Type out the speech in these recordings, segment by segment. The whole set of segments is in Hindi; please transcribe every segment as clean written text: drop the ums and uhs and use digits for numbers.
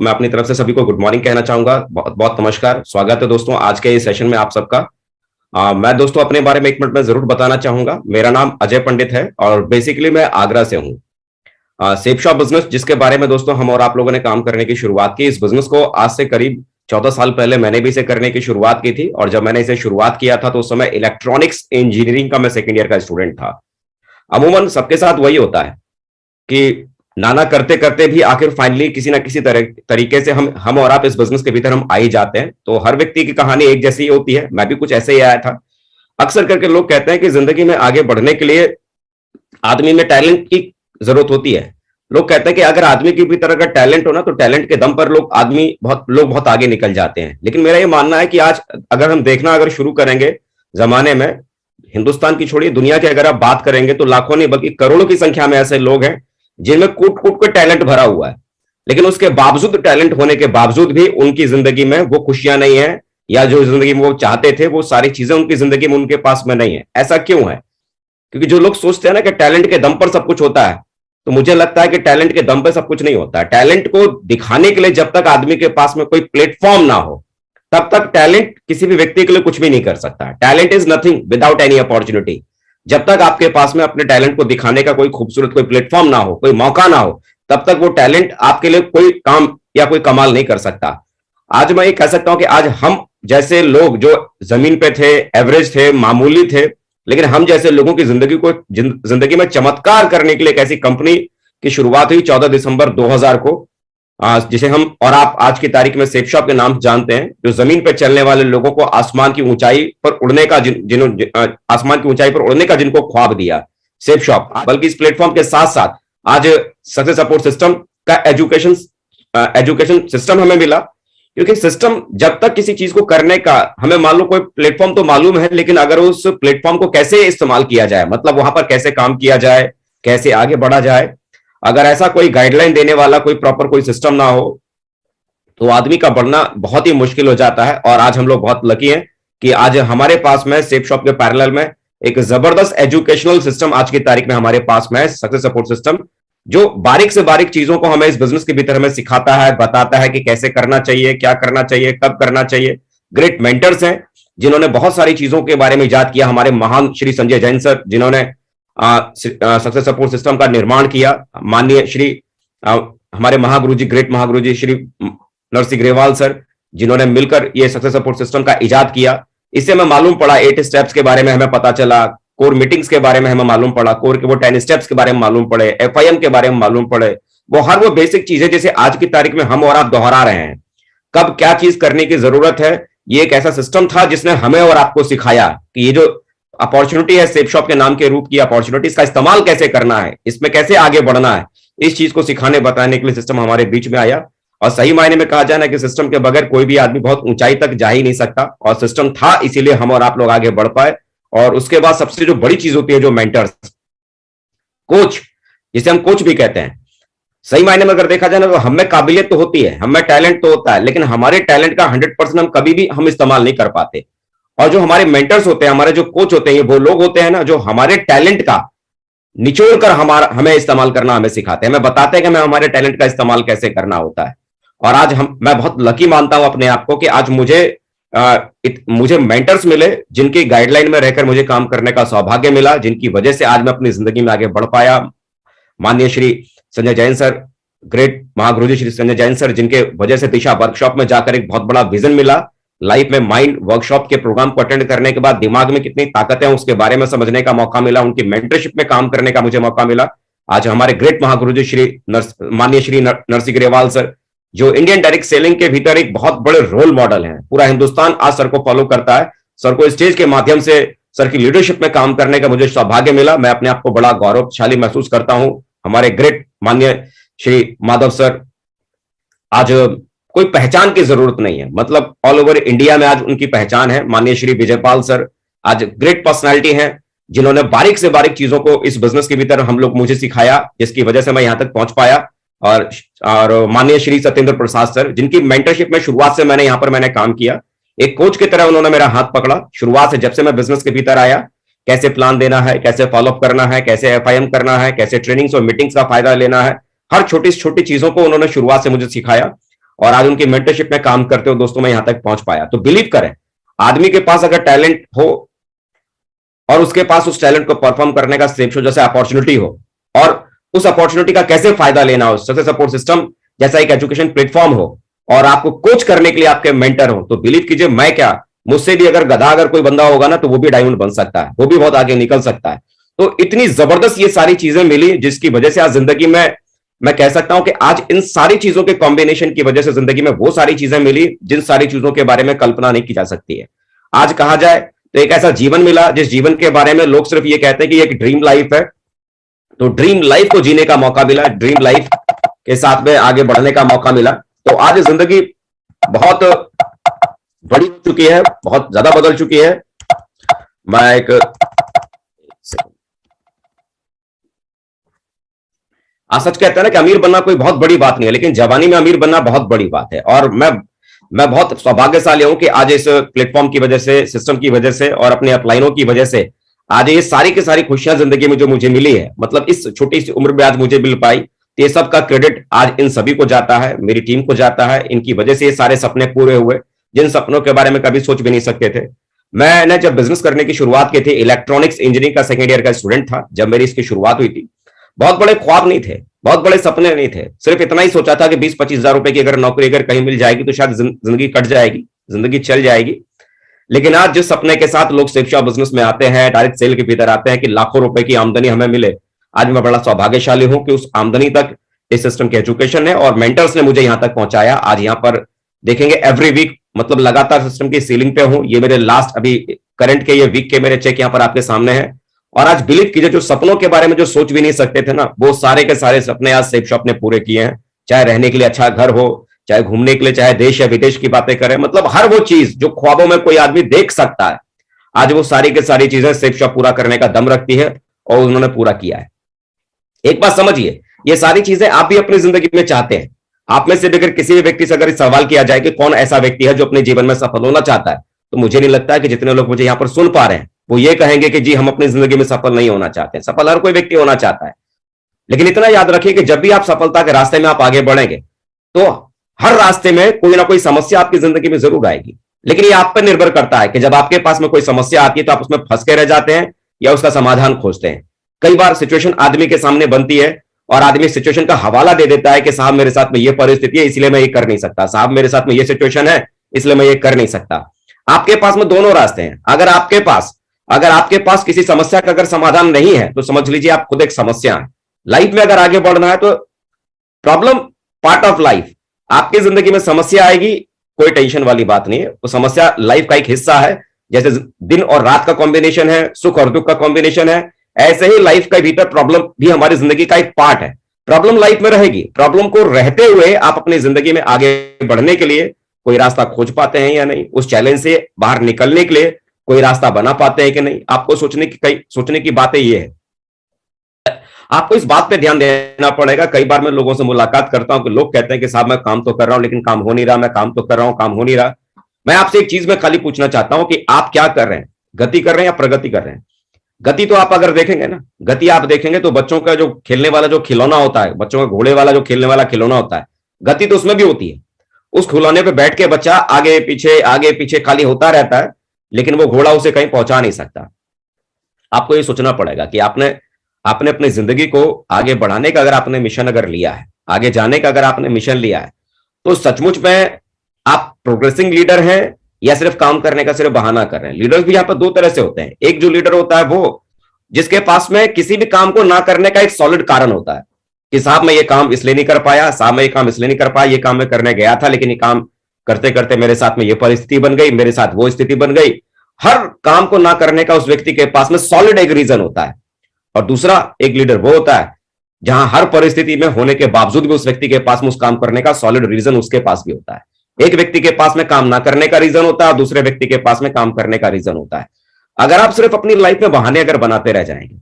मैं अपनी तरफ से सभी को गुड मॉर्निंग कहना चाहूंगा। बहुत बहुत नमस्कार, स्वागत है दोस्तों आज के इस सेशन में आप सबका। मैं दोस्तों अपने बारे में एक मिनट में जरूर बताना चाहूंगा। मेरा नाम अजय पंडित है और बेसिकली मैं आगरा से हूँ। सेफ शॉप बिजनेस जिसके बारे में दोस्तों हम और आप लोगों ने काम करने की शुरुआत की, इस बिजनेस को आज से करीब 14 साल पहले मैंने भी इसे करने की शुरुआत की थी। और जब मैंने इसे शुरुआत किया था तो उस समय इलेक्ट्रॉनिक्स इंजीनियरिंग का मैं सेकेंड ईयर का स्टूडेंट था। अमूमन सबके साथ वही होता है कि नाना करते करते भी आखिर फाइनली किसी ना किसी तरीके से हम और आप इस बिजनेस के भीतर हम आ ही जाते हैं। तो हर व्यक्ति की कहानी एक जैसी होती है, मैं भी कुछ ऐसे ही आया था। अक्सर करके लोग कहते हैं कि जिंदगी में आगे बढ़ने के लिए आदमी में टैलेंट की जरूरत होती है। लोग कहते हैं कि अगर आदमी की भी तरह का टैलेंट हो ना तो टैलेंट के दम पर लोग बहुत आगे निकल जाते हैं। लेकिन मेरा ये मानना है कि आज अगर हम देखना अगर शुरू करेंगे जमाने में, हिंदुस्तान की छोड़िए दुनिया की अगर आप बात करेंगे तो लाखों नहीं बल्कि करोड़ों की संख्या में ऐसे लोग हैं जिनमें कूट कूट के टैलेंट भरा हुआ है, लेकिन उसके बावजूद, टैलेंट होने के बावजूद भी उनकी जिंदगी में वो खुशियां नहीं है, या जो जिंदगी में वो चाहते थे वो सारी चीजें उनकी जिंदगी में उनके पास में नहीं है। ऐसा क्यों है? क्योंकि जो लोग सोचते हैं ना कि टैलेंट के दम पर सब कुछ होता है, तो मुझे लगता है कि टैलेंट के दम पर सब कुछ नहीं होता है। टैलेंट को दिखाने के लिए जब तक आदमी के पास में कोई प्लेटफॉर्म ना हो तब तक टैलेंट किसी भी व्यक्ति के लिए कुछ भी नहीं कर सकता। Talent is nothing without any opportunity. जब तक आपके पास में अपने टैलेंट को दिखाने का कोई खूबसूरत कोई प्लेटफॉर्म ना हो, कोई मौका ना हो, तब तक वो टैलेंट आपके लिए कोई काम या कोई कमाल नहीं कर सकता। आज मैं ये कह सकता हूं कि आज हम जैसे लोग जो जमीन पे थे, एवरेज थे, मामूली थे, लेकिन हम जैसे लोगों की जिंदगी में चमत्कार करने के लिए एक ऐसी कंपनी की शुरुआत हुई 14 दिसंबर 2000 को, जिसे हम और आप आज की तारीख में सेफ शॉप के नाम से जानते हैं, जो जमीन पर चलने वाले लोगों को आसमान की ऊंचाई पर उड़ने का आसमान की ऊंचाई पर उड़ने का जिनको ख्वाब दिया सेफ शॉप। बल्कि इस प्लेटफॉर्म के साथ साथ आज सक्सेस सपोर्ट सिस्टम का एजुकेशन सिस्टम हमें मिला। क्योंकि सिस्टम जब तक किसी चीज को करने का हमें मान लो कोई प्लेटफॉर्म तो मालूम है, लेकिन अगर उस प्लेटफॉर्म को कैसे इस्तेमाल किया जाए, मतलब वहां पर कैसे काम किया जाए, कैसे आगे बढ़ा जाए, अगर ऐसा कोई गाइडलाइन देने वाला कोई प्रॉपर कोई सिस्टम ना हो तो आदमी का बढ़ना बहुत ही मुश्किल हो जाता है। और आज हम लोग बहुत लकी हैं कि आज हमारे पास में सेफ शॉप के पैरेलल में एक जबरदस्त एजुकेशनल सिस्टम आज की तारीख में हमारे पास में है, सक्सेस सपोर्ट सिस्टम, जो बारीक से बारीक चीजों को हमें इस बिजनेस के भीतर हमें सिखाता है, बताता है कि कैसे करना चाहिए, क्या करना चाहिए, कब करना चाहिए। ग्रेट मेंटर्स हैं जिन्होंने बहुत सारी चीजों के बारे में इजाद किया। हमारे महान श्री संजय जैन सर जिन्होंने सक्सेस सपोर्ट सिस्टम का निर्माण किया, माननीय श्री हमारे महागुरुजी, ग्रेट महागुरुजी श्री नरसिंह ग्रेवाल सर जिन्होंने मिलकर ये सक्सेस सपोर्ट सिस्टम का इजाद किया। इससे हमें मालूम पड़ा 8 स्टेप्स के बारे में हमें पता चला, कोर मीटिंग्स के बारे में हमें मालूम पड़ा, कोर के वो 10 स्टेप्स के बारे में मालूम पड़े, FIM के बारे में मालूम पड़े, वो बेसिक चीजें जैसे आज की तारीख में हम और आप दोहरा रहे हैं। कब क्या चीज करने की जरूरत है, ये एक ऐसा सिस्टम था जिसने हमें और आपको सिखाया कि ये जो अपॉर्चुनिटी है सेफ शॉप के नाम के रूप की अपॉर्चुनिटी, इसका इस्तेमाल कैसे करना है, इसमें कैसे आगे बढ़ना है, इस चीज को सिखाने बताने के लिए सिस्टम हमारे बीच में आया। और सही मायने में कहा जाए ना कि सिस्टम के बगैर कोई भी आदमी बहुत ऊंचाई तक जा ही नहीं सकता, और सिस्टम था इसीलिए हम और आप लोग आगे बढ़ पाए। और उसके बाद सबसे जो बड़ी चीज होती है, जो मेंटर्स, कोच, जिसे हम कोच भी कहते हैं, सही मायने में अगर देखा जाए ना तो हमें काबिलियत तो होती है, हमें टैलेंट तो होता है, लेकिन हमारे टैलेंट का 100% हम कभी भी हम इस्तेमाल नहीं कर पाते। और जो हमारे मेंटर्स होते हैं, हमारे जो कोच होते हैं, ये वो लोग होते हैं ना जो हमारे टैलेंट का निचोड़ कर हमें इस्तेमाल करना हमें सिखाते हैं, हमें बताते हैं कि हमें हमारे टैलेंट का इस्तेमाल कैसे करना होता है। और आज मैं बहुत लकी मानता हूं अपने आप को कि आज मुझे मेंटर्स मिले जिनकी गाइडलाइन में रहकर मुझे काम करने का सौभाग्य मिला, जिनकी वजह से आज मैं अपनी जिंदगी में आगे बढ़ पाया। माननीय श्री संजय जैन सर, ग्रेट महागुरुजी श्री संजय जैन सर, जिनके वजह से दिशा वर्कशॉप में जाकर एक बहुत बड़ा विजन मिला। लाइफ में माइंड वर्कशॉप के प्रोग्राम को अटेंड करने के बाद दिमाग में कितनी ताकत है उसके बारे में समझने का मौका मिला, उनकी मेंटरशिप में काम करने का मुझे मौका मिला। आज हमारे ग्रेट महागुरुजी श्री माननीय श्री नरसिंह ग्रेवाल सर, जो इंडियन डायरेक्ट सेलिंग के भीतर एक बहुत बड़े रोल मॉडल हैं, पूरा हिंदुस्तान आज सर को फॉलो करता है। सर को स्टेज के माध्यम से सर की लीडरशिप में काम करने का मुझे सौभाग्य मिला। मैं अपने आप को बड़ा गौरवशाली महसूस करता हूं। हमारे ग्रेट माननीय श्री माधव सर, आज कोई पहचान की जरूरत नहीं है, मतलब ऑल ओवर इंडिया में आज उनकी पहचान है। माननीय श्री विजयपाल सर आज ग्रेट पर्सनालिटी हैं जिन्होंने बारीक से बारीक चीजों को इस बिजनेस के भीतर हम लोग मुझे सिखाया, जिसकी वजह से मैं यहां तक पहुंच पाया। और माननीय श्री सत्येंद्र प्रसाद सर, जिनकी मेंटरशिप में शुरुआत से मैंने काम किया, एक कोच की तरह उन्होंने मेरा हाथ पकड़ा शुरुआत से। जब से मैं बिजनेस के भीतर आया, कैसे प्लान देना है, कैसे फॉलोअप करना है, कैसे FIM करना है, कैसे ट्रेनिंग्स और मीटिंग्स का फायदा लेना है, हर छोटी छोटी चीजों को उन्होंने शुरुआत से मुझे सिखाया। और आज उनकी मेंटरशिप में काम करते हो दोस्तों मैं यहां तक पहुंच पाया। तो बिलीव करें, आदमी के पास अगर टैलेंट हो और उसके पास उस टैलेंट को परफॉर्म करने का सेम जैसे अपॉर्चुनिटी हो, और उस अपॉर्चुनिटी का कैसे फायदा लेना हो, सक्सेस सपोर्ट सिस्टम जैसा एक एजुकेशन प्लेटफॉर्म हो और आपको कोच करने के लिए आपके मेंटर हो, तो बिलीव कीजिए मैं क्या, मुझसे भी अगर गधा अगर कोई बंदा होगा ना तो वो भी डायमंड बन सकता है, वो भी बहुत आगे निकल सकता है। तो इतनी जबरदस्त ये सारी चीजें मिली जिसकी वजह से आज जिंदगी में मैं कह सकता हूं कि आज इन सारी चीजों के कॉम्बिनेशन की वजह से जिंदगी में वो सारी चीजें मिली जिन सारी चीजों के बारे में कल्पना नहीं की जा सकती है। आज कहा जाए तो एक ऐसा जीवन मिला जिस जीवन के बारे में लोग सिर्फ ये कहते हैं कि एक ड्रीम लाइफ है, तो ड्रीम लाइफ को जीने का मौका मिला, ड्रीम लाइफ के साथ में आगे बढ़ने का मौका मिला। तो आज जिंदगी बहुत बड़ी हो चुकी है, बहुत ज्यादा बदल चुकी है। मैं एक सच कहते हैं ना कि अमीर बनना कोई बहुत बड़ी बात नहीं है, लेकिन जवानी में अमीर बनना बहुत बड़ी बात है। और मैं बहुत सौभाग्यशाली हूं कि आज इस प्लेटफॉर्म की वजह से, सिस्टम की वजह से और अपने अपलाइनों की वजह से आज ये सारी की सारी खुशियां जिंदगी में जो मुझे मिली है, मतलब इस छोटी सी उम्र में आज मुझे मिल पाई, तो ये सब का क्रेडिट आज इन सभी को जाता है, मेरी टीम को जाता है। इनकी वजह से ये सारे सपने पूरे हुए जिन सपनों के बारे में कभी सोच भी नहीं सकते थे। मैंने जब बिजनेस करने की शुरुआत की थी, इलेक्ट्रॉनिक्स इंजीनियरिंग का सेकेंड ईयर का स्टूडेंट था जब मेरी इसकी शुरुआत हुई थी। बहुत बड़े ख्वाब नहीं थे, बहुत बड़े सपने नहीं थे, सिर्फ इतना ही सोचा था कि 20-25 हजार रुपए की अगर नौकरी अगर कहीं मिल जाएगी तो शायद जिंदगी कट जाएगी, जिंदगी चल जाएगी। लेकिन आज जिस सपने के साथ लोग शिक्षा बिजनेस में आते हैं, डायरेक्ट सेल के भीतर आते हैं कि लाखों रुपए की आमदनी हमें मिले, आज मैं बड़ा सौभाग्यशाली हूं कि उस आमदनी तक इस सिस्टम के एजुकेशन है और मेंटर्स ने मुझे यहां तक पहुंचाया। आज यहां पर देखेंगे एवरी वीक, मतलब लगातार सिस्टम की सीलिंग पे हूं। ये मेरे लास्ट अभी करंट के ये वीक के मेरे चेक यहां पर आपके सामने है। और आज बिलीव कीजिए, जो सपनों के बारे में जो सोच भी नहीं सकते थे ना, वो सारे के सारे सपने आज सेफ शॉप ने पूरे किए हैं। चाहे रहने के लिए अच्छा घर हो, चाहे घूमने के लिए, चाहे देश या विदेश की बातें करें, मतलब हर वो चीज जो ख्वाबों में कोई आदमी देख सकता है, आज वो सारी की सारी चीजें सेफ शॉप पूरा करने का दम रखती है और उन्होंने पूरा किया है। एक बात समझिए, ये सारी चीजें आप भी अपनी जिंदगी में चाहते हैं। आप में से भी अगर किसी भी व्यक्ति से अगर सवाल किया जाए कि कौन ऐसा व्यक्ति है जो अपने जीवन में सफल होना चाहता है, तो मुझे नहीं लगता है कि जितने लोग मुझे यहां पर सुन पा रहे हैं वो ये कहेंगे कि जी हम अपनी जिंदगी में सफल नहीं होना चाहते। सफल हर कोई व्यक्ति होना चाहता है, लेकिन इतना याद रखिए कि जब भी आप सफलता के रास्ते में आप आगे बढ़ेंगे तो हर रास्ते में कोई ना कोई समस्या आपकी जिंदगी में जरूर आएगी। लेकिन ये आप पर निर्भर करता है कि जब आपके पास में कोई समस्या आती है तो आप उसमें फंस के रह जाते हैं या उसका समाधान खोजते हैं। कई बार सिचुएशन आदमी के सामने बनती है और आदमी सिचुएशन का हवाला दे देता है कि साहब मेरे साथ में ये परिस्थिति है इसलिए मैं ये कर नहीं सकता, साहब मेरे साथ में ये सिचुएशन है इसलिए मैं ये कर नहीं सकता। आपके पास में दोनों रास्ते हैं। अगर आपके पास किसी समस्या का अगर समाधान नहीं है तो समझ लीजिए आप खुद एक समस्या है। लाइफ में अगर आगे बढ़ना है तो प्रॉब्लम पार्ट ऑफ लाइफ, आपकी जिंदगी में समस्या आएगी, कोई टेंशन वाली बात नहीं है, वो समस्या लाइफ का एक हिस्सा है। जैसे दिन और रात का कॉम्बिनेशन है, सुख और दुख का कॉम्बिनेशन है, ऐसे ही लाइफ के भीतर प्रॉब्लम भी हमारी जिंदगी का एक पार्ट है। प्रॉब्लम लाइफ में रहेगी, प्रॉब्लम को रहते हुए आप अपनी जिंदगी में आगे बढ़ने के लिए कोई रास्ता खोज पाते हैं या नहीं, उस चैलेंज से बाहर निकलने के लिए कोई रास्ता बना पाते हैं कि नहीं। आपको सोचने की बातें ये है, आपको इस बात पे ध्यान देना पड़ेगा। कई बार मैं लोगों से मुलाकात करता हूं कि लोग कहते हैं कि साहब मैं काम तो कर रहा हूं लेकिन काम हो नहीं रहा, मैं काम तो कर रहा हूं, काम हो नहीं रहा। मैं आपसे एक चीज में खाली पूछना चाहता हूं कि आप क्या कर रहे हैं, गति कर रहे हैं या प्रगति कर रहे हैं। गति तो आप अगर देखेंगे ना, गति आप देखेंगे तो बच्चों का जो खेलने वाला जो खिलौना होता है, बच्चों का घोड़े वाला जो खेलने वाला खिलौना होता है, गति तो उसमें भी होती है। उस खिलौने पे बैठ के बच्चा आगे पीछे खाली होता रहता है, लेकिन वो घोड़ा उसे कहीं पहुंचा नहीं सकता। आपको ये सोचना पड़ेगा कि आपने अपनी जिंदगी को आगे बढ़ाने का अगर आपने मिशन अगर लिया है, आगे जाने का अगर आपने मिशन लिया है, तो सचमुच में आप प्रोग्रेसिंग लीडर हैं या सिर्फ काम करने का सिर्फ बहाना कर रहे हैं। लीडर्स भी यहां पर दो तरह से होते हैं। एक जो लीडर होता है वो जिसके पास में किसी भी काम को ना करने का एक सॉलिड कारण होता है कि साहब मैं ये काम इसलिए नहीं कर पाया, साहब मैं ये काम इसलिए नहीं कर पाया, ये काम मैं करने गया था लेकिन ये काम करते करते मेरे साथ में ये परिस्थिति बन गई, मेरे साथ वो स्थिति बन गई। हर काम को ना करने का उस व्यक्ति के पास में सॉलिड एक रीजन होता है। और दूसरा एक लीडर वो होता है जहां हर परिस्थिति में होने के बावजूद भी उस व्यक्ति के पास में उस काम करने का सॉलिड रीजन उसके पास भी होता है। एक व्यक्ति के पास में काम ना करने का रीजन होता है, दूसरे व्यक्ति के पास में काम करने का रीजन होता है। अगर आप सिर्फ अपनी लाइफ में बहाने अगर बनाते रह जाएंगे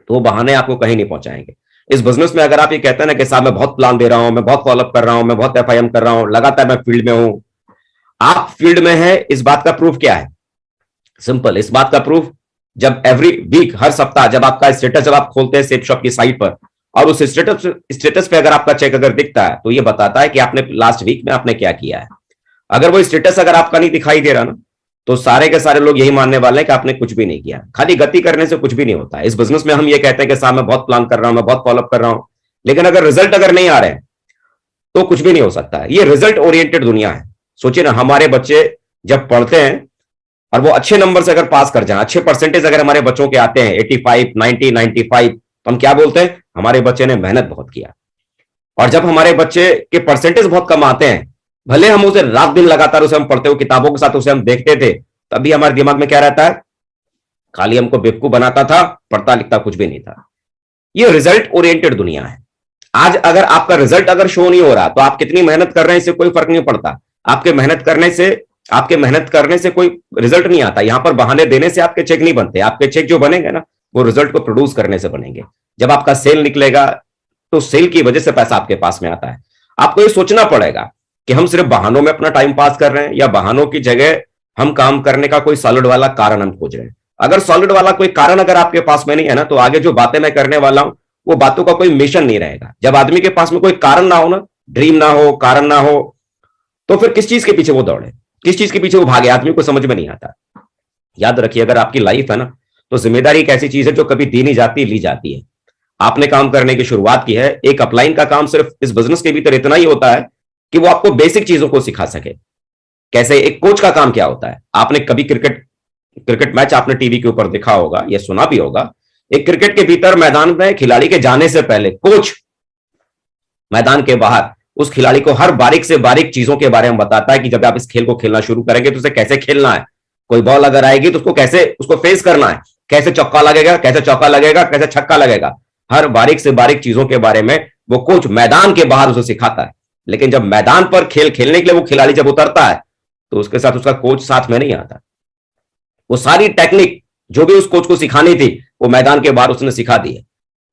तो वो बहाने आपको कहीं नहीं पहुंचाएंगे। इस बिजनेस में अगर आप ये कहते हैं ना कि साहब मैं बहुत प्लान दे रहा हूं, मैं बहुत फॉलोअप कर रहा हूं, मैं बहुत एफआईएम कर रहा हूं, लगातार मैं फील्ड में हूं, आप फील्ड में है, इस बात का प्रूफ क्या है? सिंपल, इस बात का प्रूफ जब एवरी वीक, हर सप्ताह जब आपका स्टेटस जब आप खोलते हैं सेफ शॉप की साइट पर और उस स्टेटस पे अगर आपका चेक अगर दिखता है तो ये बताता है कि आपने लास्ट वीक में आपने क्या किया है। अगर वो स्टेटस अगर आपका नहीं दिखाई दे रहा ना, तो सारे के सारे लोग यही मानने वाले हैं कि आपने कुछ भी नहीं किया। खाली गति करने से कुछ भी नहीं होता है। इस बिजनेस में हम ये कहते हैं कि साहब मैं बहुत प्लान कर रहा हूं, मैं बहुत फॉलोअप कर रहा हूं, लेकिन अगर रिजल्ट अगर नहीं आ रहे हैं तो कुछ भी नहीं हो सकता है। ये रिजल्ट ओरिएंटेड दुनिया है। सोचिए ना, हमारे बच्चे जब पढ़ते हैं और वो अच्छे नंबर से अगर पास कर जाए, अच्छे परसेंटेज अगर हमारे बच्चों के आते हैं 85, 90, 95, तो हम क्या बोलते हैं, हमारे बच्चे ने मेहनत बहुत किया। और जब हमारे बच्चे के परसेंटेज बहुत कम आते हैं, भले हम उसे रात दिन लगातार उसे हम पढ़ते हो किताबों के साथ उसे हम देखते थे, तभी हमारे दिमाग में क्या रहता है, खाली हमको बेवकूफ बनाता था, पढ़ता लिखता कुछ भी नहीं था। ये रिजल्ट ओरिएंटेड दुनिया है। आज अगर आपका रिजल्ट अगर शो नहीं हो रहा तो आप कितनी मेहनत कर रहे हैं इससे कोई फर्क नहीं पड़ता। आपके मेहनत करने से कोई रिजल्ट नहीं आता। यहां पर बहाने देने से आपके चेक नहीं बनते। आपके चेक जो बनेंगे ना, वो रिजल्ट को प्रोड्यूस करने से बनेंगे। जब आपका सेल निकलेगा तो सेल की वजह से पैसा आपके पास में आता है। आपको ये सोचना पड़ेगा कि हम सिर्फ बहानों में अपना टाइम पास कर रहे हैं या बहानों की जगह हम काम करने का कोई सॉलिड वाला कारण हम खोज रहे हैं। अगर सॉलिड वाला कोई कारण अगर आपके पास में नहीं है ना, तो आगे जो बातें मैं करने वाला हूं वो बातों का कोई मिशन नहीं रहेगा। जब आदमी के पास में कोई कारण ना हो ना, ड्रीम ना हो, कारण ना हो, तो फिर किस चीज के पीछे वो दौड़े, किस चीज के पीछे वो भागे, आदमी को समझ में नहीं आता। याद रखिए, अगर आपकी लाइफ है ना, तो जिम्मेदारी एक ऐसी चीज है जो कभी दी नहीं जाती, ली जाती है। आपने काम करने की शुरुआत की है। एक अपलाइन का काम सिर्फ इस बिजनेस के भीतर इतना ही होता है कि वो आपको बेसिक चीजों को सिखा सके। कैसे एक कोच का काम क्या होता है, आपने कभी क्रिकेट मैच आपने टीवी के ऊपर देखा होगा या सुना भी होगा। एक क्रिकेट के भीतर मैदान में खिलाड़ी के जाने से पहले कोच मैदान के बाहर उस खिलाड़ी को हर बारीक से बारीक चीजों के बारे में बताता है कि जब आप इस खेल को खेलना शुरू करेंगे तो उसे कैसे खेलना है, कोई बॉल अगर आएगी तो उसको कैसे उसको फेस करना है, कैसे चौका लगेगा, कैसे चौका लगेगा, कैसे छक्का लगेगा। हर बारीक से बारीक चीजों के बारे में वो कोच मैदान के बाहर उसे सिखाता है। लेकिन जब मैदान पर खेल खेलने के लिए वो खिलाड़ी जब उतरता है तो उसके साथ उसका कोच साथ में नहीं आता। वो सारी टेक्निक जो भी उस कोच को सिखानी थी वो मैदान के बाहर उसने सिखा दी है।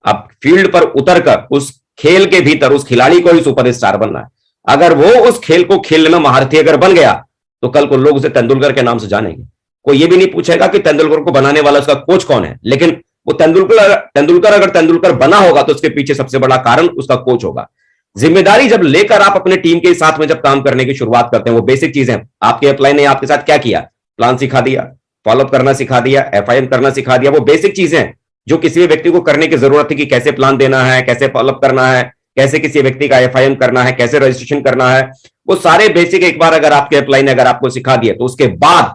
अब फील्ड पर उतरकर उस खेल के भीतर उस खिलाड़ी को ही सुपरस्टार बनना है। अगर वो उस खेल को खेलने में महारथी अगर बन गया तो कल को लोग उसे तेंदुलकर के नाम से जानेंगे। कोई ये भी नहीं पूछेगा कि तेंदुलकर को बनाने वाला उसका कोच कौन है, लेकिन वो तेंदुलकर अगर तेंदुलकर बना होगा तो उसके पीछे सबसे बड़ा कारण उसका कोच होगा। जिम्मेदारी जब लेकर आप अपने टीम के साथ में जब काम करने की शुरुआत करते हैं, वो बेसिक चीजें आपके अपलाइन ने आपके साथ क्या किया, प्लान सिखा दिया, फॉलोअप करना सिखा दिया, एफआईएम करना सिखा दिया। वो बेसिक चीजें जो किसी भी व्यक्ति को करने की जरूरत है कि कैसे प्लान देना है, कैसे फॉलोअप करना है, कैसे किसी व्यक्ति का एफआईएम करना है, कैसे रजिस्ट्रेशन करना है, वो सारे बेसिक एक बार अगर आपके अपलाइन ने अगर आपको सिखा दिए तो उसके बाद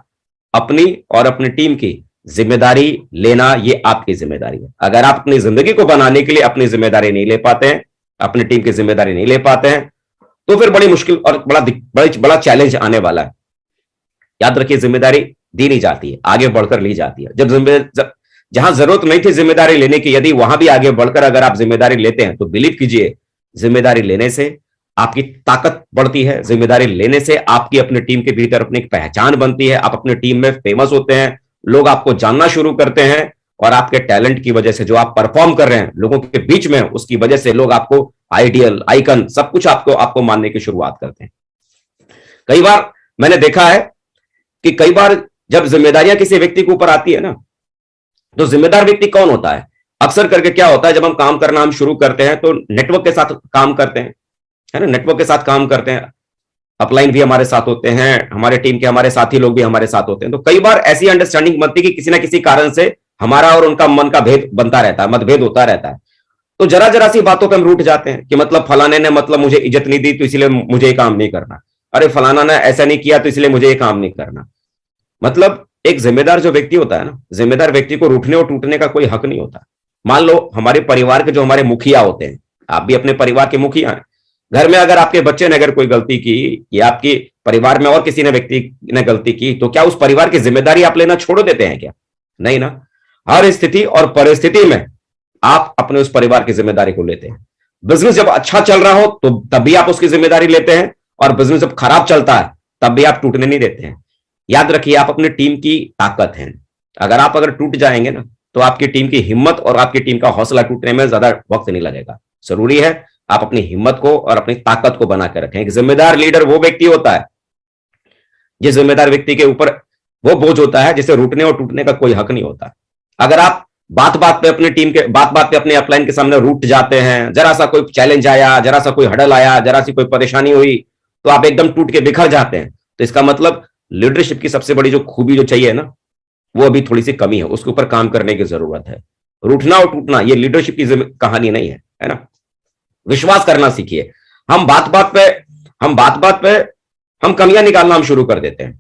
अपनी और अपनी टीम की जिम्मेदारी लेना ये आपकी जिम्मेदारी है। अगर आप अपनी जिंदगी को बनाने के लिए अपनी जिम्मेदारी नहीं ले पाते हैं, अपनी टीम की जिम्मेदारी नहीं ले पाते हैं, तो फिर बड़ी मुश्किल और बड़ा चैलेंज आने वाला है। याद रखिए, जिम्मेदारी दी नहीं जाती है, आगे बढ़कर ली जाती है। जब जहां जरूरत नहीं थी जिम्मेदारी लेने की, यदि वहां भी आगे बढ़कर अगर आप जिम्मेदारी लेते हैं तो बिलीव कीजिए, जिम्मेदारी लेने से आपकी ताकत बढ़ती है। जिम्मेदारी लेने से आपकी अपनी टीम के भीतर अपनी एक पहचान बनती है। आप अपनी टीम में फेमस होते हैं, लोग आपको जानना शुरू करते हैं और आपके टैलेंट की वजह से जो आप परफॉर्म कर रहे हैं लोगों के बीच में, उसकी वजह से लोग आपको आइडियल, आइकन, सब कुछ आपको मानने की शुरुआत करते हैं। कई बार मैंने देखा है कि कई बार जब जिम्मेदारियां किसी व्यक्ति के ऊपर आती है ना, तो जिम्मेदार व्यक्ति कौन होता है? अक्सर करके क्या होता है, जब हम काम करना हम शुरू करते हैं तो नेटवर्क के साथ काम करते हैं, है ना, नेटवर्क के साथ काम करते हैं। अपलाइन भी हमारे साथ होते हैं, हमारे टीम के हमारे साथी लोग भी हमारे साथ होते हैं। तो कई बार ऐसी अंडरस्टैंडिंग बनती है कि किसी ना किसी कारण से हमारा और उनका मन का भेद बनता रहता है, मतभेद होता रहता है। तो जरा जरा सी बातों पे हम रूठ जाते हैं कि मतलब फलाने ने मतलब मुझे इज्जत नहीं दी तो इसलिए मुझे ये काम नहीं करना, अरे फलाना ने ऐसा नहीं किया तो इसलिए मुझे ये काम नहीं करना। मतलब एक जिम्मेदार जो व्यक्ति होता है ना, जिम्मेदार व्यक्ति को रूठने और टूटने का कोई हक नहीं होता। मान लो हमारे परिवार के जो हमारे मुखिया होते हैं, आप भी अपने परिवार के मुखिया हैं। घर में अगर आपके बच्चे ने अगर कोई गलती की या आपके परिवार में और किसी ने व्यक्ति ने गलती की, तो क्या उस परिवार की जिम्मेदारी आप लेना छोड़ देते हैं क्या? नहीं ना। हर स्थिति और परिस्थिति में आप अपने उस परिवार की जिम्मेदारी को लेते हैं। बिजनेस जब अच्छा चल रहा हो तो तब भी आप उसकी जिम्मेदारी लेते हैं, और बिजनेस जब खराब चलता है तब भी आप टूटने नहीं देते हैं। याद रखिए, आप अपनी टीम की ताकत हैं। अगर टूट जाएंगे ना, तो आपकी टीम की हिम्मत और आपकी टीम का हौसला टूटने में ज्यादा वक्त नहीं लगेगा। जरूरी है आप अपनी हिम्मत को और अपनी ताकत को बना कर रखें। एक जिम्मेदार लीडर वो व्यक्ति होता है जिस जिम्मेदार व्यक्ति के ऊपर वो बोझ होता है जिसे रूटने और टूटने का कोई हक नहीं होता। अगर आप बात बात पे अपनी टीम के बात बात पे अपने अपलाइन के सामने रूठ जाते हैं। जरा सा कोई चैलेंज आया, जरा सा कोई हडल आया, जरा सी कोई परेशानी हुई तो आप एकदम टूट के बिखर जाते हैं। तो इसका मतलब लीडरशिप की सबसे बड़ी जो खूबी जो चाहिए ना, वो अभी थोड़ी सी कमी है, उसके ऊपर काम करने की जरूरत है। रूठना और टूटना ये लीडरशिप की कहानी नहीं है ना। विश्वास करना सीखिए। हम बात बात पे हम कमियां निकालना हम शुरू कर देते हैं।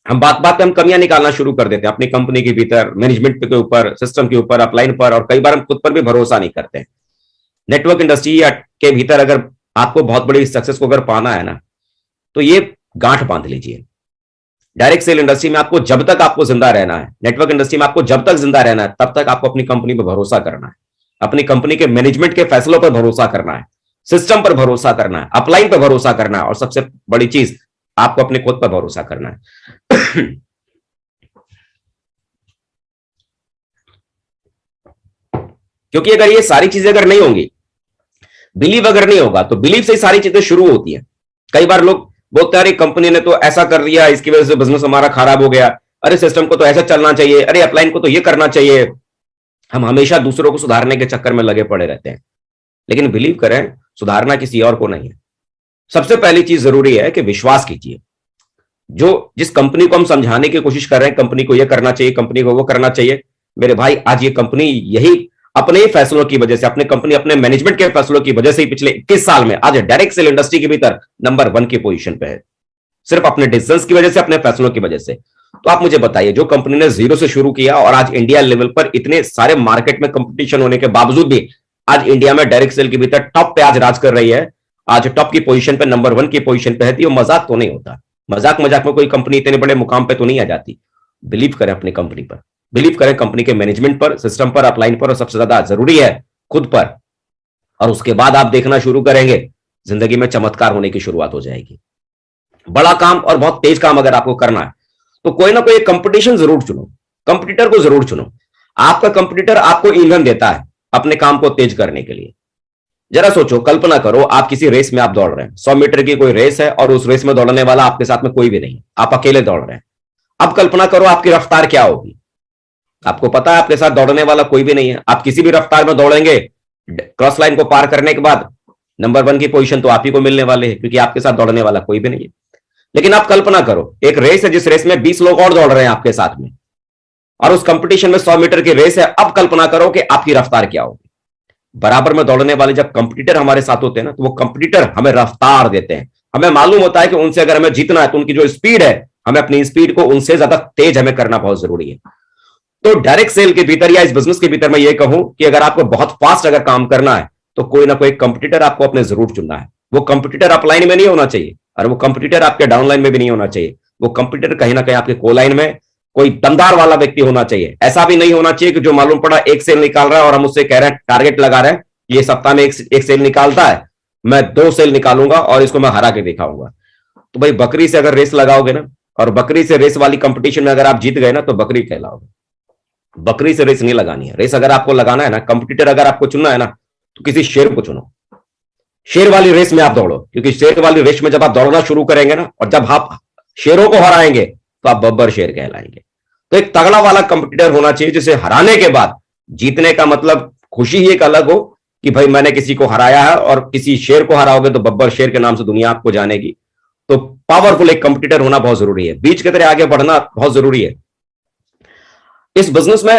हम बात बात पे हम कमियां निकालना शुरू कर देते हैं अपनी कंपनी के भीतर, मैनेजमेंट के ऊपर, सिस्टम के ऊपर, अपलाइन पर, और कई बार हम खुद पर भी भरोसा नहीं करते हैं। नेटवर्क इंडस्ट्री के भीतर अगर आपको बहुत बड़ी सक्सेस को अगर पाना है ना, तो ये गांठ बांध लीजिए। डायरेक्ट सेल इंडस्ट्री में आपको जब तक आपको जिंदा रहना है, नेटवर्क इंडस्ट्री में आपको जब तक जिंदा रहना है, तब तक आपको अपनी कंपनी पर भरोसा करना है, अपनी कंपनी के मैनेजमेंट के फैसलों पर भरोसा करना है, सिस्टम पर भरोसा करना है, अपलाइन पर भरोसा करना है, और सबसे बड़ी चीज आपको अपने खुद पर भरोसा करना है। क्योंकि अगर ये सारी चीजें अगर नहीं होंगी, बिलीव अगर नहीं होगा, तो बिलीव से ही सारी चीजें शुरू होती हैं। कई बार लोग बोलते हैं अरे कंपनी ने तो ऐसा कर दिया, इसकी वजह से बिजनेस हमारा खराब हो गया, अरे सिस्टम को तो ऐसा चलना चाहिए, अरे अपलाइन को तो ये करना चाहिए। हम हमेशा दूसरों को सुधारने के चक्कर में लगे पड़े रहते हैं, लेकिन बिलीव करें, सुधारना किसी और को नहीं है। सबसे पहली चीज जरूरी है कि विश्वास कीजिए। जिस कंपनी को हम समझाने की कोशिश कर रहे हैं, कंपनी को यह करना चाहिए, कंपनी को वो करना चाहिए, मेरे भाई आज ये कंपनी यही अपने फैसलों की वजह से, अपने कंपनी अपने मैनेजमेंट के फैसलों की वजह से ही पिछले 21 साल में आज डायरेक्ट सेल इंडस्ट्री के भीतर नंबर 1 की पोजीशन पे है, सिर्फ अपने डिसीजंस की वजह से, अपने फैसलों की वजह से। तो आप मुझे बताइए, जो कंपनी ने जीरो से शुरू किया और आज इंडिया लेवल पर इतने सारे मार्केट में कंपटीशन होने के बावजूद भी आज इंडिया में डायरेक्ट सेल के भीतर टॉप पे आज राज कर रही है, आज टॉप की पोजीशन पे, नंबर 1 की पोजीशन पे है, तो मजाक तो नहीं होता। मजाक मजाक में कोई कंपनी इतने बड़े मुकाम पे तो नहीं आ जाती। बिलीव करें अपनी कंपनी पर, बिलीव करें कंपनी के मैनेजमेंट पर, सिस्टम पर, अपलाइन पर, और सबसे ज्यादा जरूरी है खुद पर। और उसके बाद आप देखना शुरू करेंगे, जिंदगी में चमत्कार होने की शुरुआत हो जाएगी। बड़ा काम और बहुत तेज काम अगर आपको करना है, तो कोई ना कोई कंपटीशन जरूर चुनो, कंपटीटर को जरूर चुनो। आपका कंपटीटर आपको ईंधन देता है अपने काम को तेज करने के लिए। जरा सोचो, कल्पना करो, आप किसी रेस में आप दौड़ रहे हैं, 100 मीटर की कोई रेस है, और उस रेस में दौड़ने वाला आपके साथ में कोई भी नहीं, आप अकेले दौड़ रहे हैं। अब कल्पना करो आपकी रफ्तार क्या होगी। आपको पता है आपके साथ दौड़ने वाला कोई भी नहीं है, आप किसी भी रफ्तार में दौड़ेंगे, क्रॉस लाइन को पार करने के बाद नंबर 1 की पोजीशन तो आप ही को मिलने वाले हैं, क्योंकि आपके साथ दौड़ने वाला कोई भी नहीं है। लेकिन आप कल्पना करो, एक रेस है जिस रेस में 20 लोग और दौड़ रहे हैं आपके साथ में, और उस कंपटीशन में 100 मीटर की रेस है। अब कल्पना करो कि आपकी रफ्तार क्या होगी। बराबर में दौड़ने वाले जब कंपटीटर हमारे साथ होते हैं ना, तो वो कंपटीटर हमें रफ्तार देते हैं। हमें मालूम होता है कि उनसे अगर हमें जीतना है, तो उनकी जो स्पीड है, हमें अपनी स्पीड को उनसे ज्यादा तेज हमें करना बहुत जरूरी है। तो डायरेक्ट सेल के भीतर या इस बिजनेस के भीतर मैं ये कहूं कि अगर आपको बहुत फास्ट अगर काम करना है, तो कोई ना कोई कंपटीटर आपको अपने जरूर चुनना है। वो कंपटीटर अपलाइन में नहीं होना चाहिए, और वो कंपटीटर आपके डाउनलाइन में भी नहीं होना चाहिए। वो कंपटीटर कहीं ना कहीं आपके कोलाइन में कोई दमदार वाला व्यक्ति होना चाहिए। ऐसा भी नहीं होना चाहिए कि जो मालूम पड़ा एक सेल निकाल रहा है और हम उससे कह रहे हैं, टारगेट लगा रहे हैं, ये सप्ताह में एक सेल निकालता है, मैं 2 सेल निकालूंगा और इसको मैं हरा के दिखाऊंगा। तो भाई बकरी से अगर रेस लगाओगे ना, और बकरी से रेस वाली कंपटीशन में अगर आप जीत गए ना, तो बकरी कहलाओगे। बकरी से रेस नहीं लगानी है। रेस अगर आपको लगाना है ना, कंपटीटर अगर आपको चुनना है ना, तो किसी शेर को चुनो। शेर वाली रेस में आप दौड़ो, क्योंकि शेर वाली रेस में जब आप दौड़ना शुरू करेंगे ना, और जब आप शेरों को हराएंगे, तो आप बब्बर शेर कहलाएंगे। तो एक तगड़ा वाला कंपटीटर होना चाहिए, जिसे हराने के बाद जीतने का मतलब खुशी ही एक अलग हो कि भाई मैंने किसी को हराया है। और किसी शेर को हराओगे तो बब्बर शेर के नाम से दुनिया आपको जानेगी। तो पावरफुल एक कंपटीटर होना बहुत जरूरी है, बीच की तरह आगे बढ़ना बहुत जरूरी है इस बिजनेस में।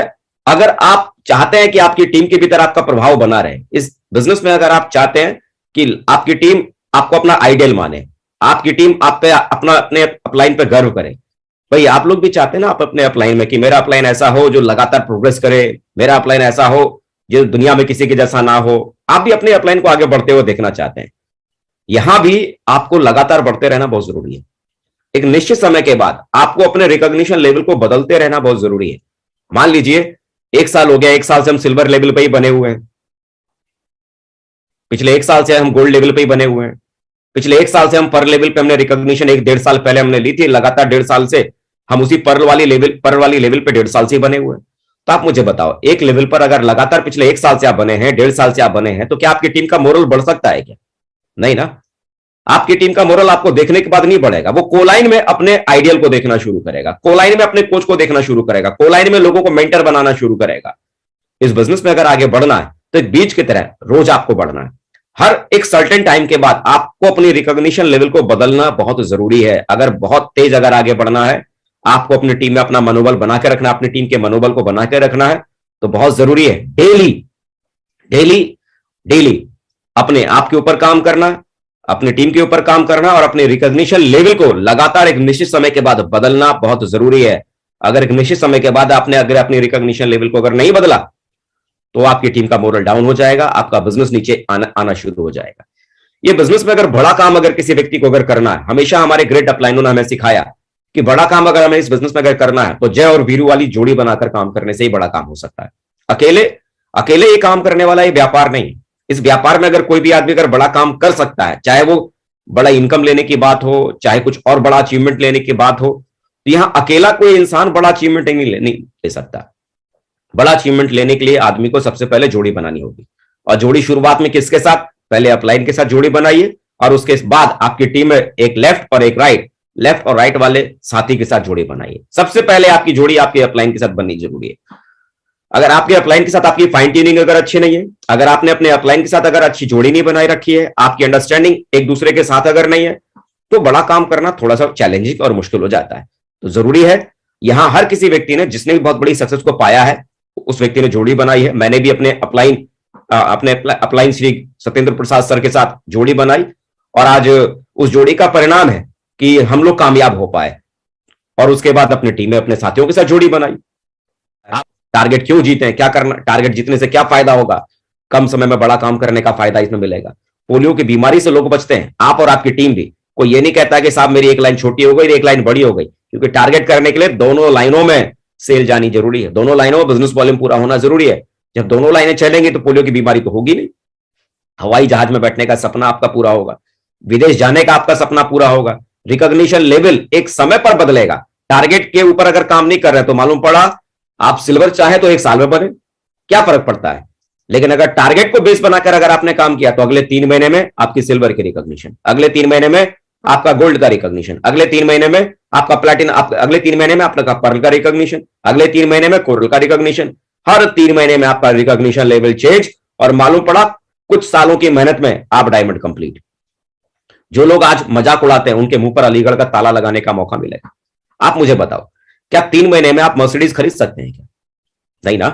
अगर आप चाहते हैं कि आपकी टीम के भीतर आपका प्रभाव बना रहे इस बिजनेस में, अगर आप चाहते हैं कि आपकी टीम आपको अपना आइडियल माने, आपकी टीम आप पे अपना अपने अपलाइन पे गर्व करे। भाई आप लोग भी चाहते हैं ना आप अपने अपलाइन में कि मेरा अपलाइन ऐसा हो जो लगातार प्रोग्रेस करे, मेरा अपलाइन ऐसा हो जो दुनिया में किसी के जैसा ना हो। आप भी अपने अपलाइन को आगे बढ़ते हुए देखना चाहते हैं। यहां भी आपको लगातार बढ़ते रहना बहुत जरूरी है। एक निश्चित समय के बाद आपको अपने रिकॉग्निशन लेवल को बदलते रहना बहुत जरूरी है। मान लीजिए 1 साल हो गया, 1 साल से हम सिल्वर लेवल पे ही बने हुए हैं, पिछले 1 साल से हम गोल्ड लेवल पे ही बने हुए हैं, पिछले 1 साल से हम पर्ल लेवल पे हमने रिकॉग्निशन 1-1.5 साल पहले हमने ली थी, लगातार 1.5 साल से हम उसी पर्ल वाली लेवल पे 1.5 साल से ही बने हुए हैं। तो आप मुझे बताओ, एक लेवल पर अगर लगातार पिछले 1 साल से आप बने हैं, 1.5 साल से आप बने हैं, तो क्या आपकी टीम का मोरल बढ़ सकता है क्या? नहीं ना। आपकी टीम का मोरल आपको देखने के बाद नहीं बढ़ेगा। वो कोलाइन में अपने आइडियल को देखना शुरू करेगा, कोलाइन में अपने कोच को देखना शुरू करेगा, कोलाइन में लोगों को मेंटर बनाना शुरू करेगा। इस बिजनेस में अगर आगे बढ़ना है तो एक बीज की तरह रोज आपको बढ़ना है। हर एक सर्टेन टाइम के बाद आपको अपनी रिकॉग्निशन लेवल को बदलना बहुत जरूरी है। अगर बहुत तेज अगर आगे बढ़ना है, आपको अपनी टीम में अपना मनोबल बना के रखना, अपनी टीम के मनोबल को बना के रखना है, तो बहुत जरूरी है डेली डेली डेली अपने आप के ऊपर काम करना, अपनी टीम के ऊपर काम करना और अपने रिकॉग्निशन लेवल को लगातार एक निश्चित समय के बाद बदलना बहुत जरूरी है। अगर एक निश्चित समय के बाद आपने अगर अपनी रिकॉग्निशन लेवल को अगर नहीं बदला तो आपकी टीम का मोरल डाउन हो जाएगा, आपका बिजनेस नीचे आना शुरू हो जाएगा। ये बिजनेस में अगर बड़ा काम अगर किसी व्यक्ति को अगर करना है, हमेशा हमारे ग्रेट अपलाइनों ने हमें सिखाया कि बड़ा काम अगर हमें इस बिजनेस में अगर करना है तो जय और वीरू वाली जोड़ी बनाकर काम करने से ही बड़ा काम हो सकता है। अकेले अकेले ये काम करने वाला ये व्यापार नहीं। इस व्यापार में अगर कोई भी आदमी अगर बड़ा काम कर सकता है, चाहे वो बड़ा इनकम लेने की बात हो, चाहे कुछ और बड़ा अचीवमेंट लेने की बात हो, तो यहां अकेला कोई इंसान बड़ा अचीवमेंट नहीं ले सकता। बड़ा अचीवमेंट लेने के लिए आदमी को सबसे पहले जोड़ी बनानी होगी, और जोड़ी शुरुआत में किसके साथ? पहले अपलाइन के साथ जोड़ी बनाइए और उसके बाद आपकी टीम में एक लेफ्ट और एक राइट, लेफ्ट और राइट वाले साथी के साथ जोड़ी बनाइए। सबसे पहले आपकी जोड़ी आपके अपलाइन के साथ बननी जरूरी है। अगर आपके अपलाइन के साथ आपकी फाइन ट्यूनिंग अगर अच्छी नहीं है, अगर आपने अपने अपलाइन के साथ अगर अच्छी जोड़ी नहीं बनाई रखी है, आपकी अंडरस्टैंडिंग एक दूसरे के साथ अगर नहीं है, तो बड़ा काम करना थोड़ा सा चैलेंजिंग और मुश्किल हो जाता है। तो जरूरी है, यहां हर किसी व्यक्ति ने जिसने भी बहुत बड़ी सक्सेस को पाया है उस व्यक्ति ने जोड़ी बनाई है। मैंने भी अपने अपलाइन श्री सत्येंद्र प्रसाद सर के साथ जोड़ी बनाई और आज उस जोड़ी का परिणाम है कि हम लोग कामयाब हो पाए। और उसके बाद अपनी टीम में अपने साथियों के साथ जोड़ी बनाई। आप टारगेट क्यों जीते हैं, क्या करना, टारगेट जीतने से क्या फायदा होगा? कम समय में बड़ा काम करने का फायदा इसमें मिलेगा। पोलियो की बीमारी से लोग बचते हैं, आप और आपकी टीम भी। कोई ये नहीं कहता कि साहब मेरी एक लाइन छोटी हो गई, एक लाइन बड़ी हो गई, क्योंकि टारगेट करने के लिए दोनों लाइनों में सेल जानी जरूरी है, दोनों लाइनों में बिजनेस वॉल्यूम पूरा होना जरूरी है। जब दोनों लाइनें चलेंगी तो पोलियो की बीमारी तो होगी नहीं। हवाई जहाज में बैठने का सपना आपका पूरा होगा, विदेश जाने का आपका सपना पूरा होगा। रिकॉग्निशन लेवल एक समय पर बदलेगा। टारगेट के ऊपर अगर काम नहीं कर रहे तो मालूम पड़ा आप सिल्वर चाहे तो एक साल में बने, क्या फर्क पड़ता है। लेकिन अगर टारगेट को बेस बनाकर अगर आपने काम किया तो अगले 3 महीने में आपकी सिल्वर की रिकॉग्निशन, अगले 3 महीने में आपका गोल्ड का रिकॉग्निशन, अगले 3 महीने में आपका प्लैटिनम, अगले 3 महीने में आपका पर्ल का रिकॉग्निशन, अगले 3 महीने में कोरल का रिकॉग्निशन। हर 3 महीने में आपका रिकॉग्निशन लेवल चेंज, और मालूम पड़ा कुछ सालों की मेहनत में आप डायमंड कंप्लीट। जो लोग आज मजाक उड़ाते हैं उनके मुंह पर अलीगढ़ का ताला लगाने का मौका मिलेगा। आप मुझे बताओ, क्या 3 महीने में आप मर्सिडीज खरीद सकते हैं क्या? नहीं ना।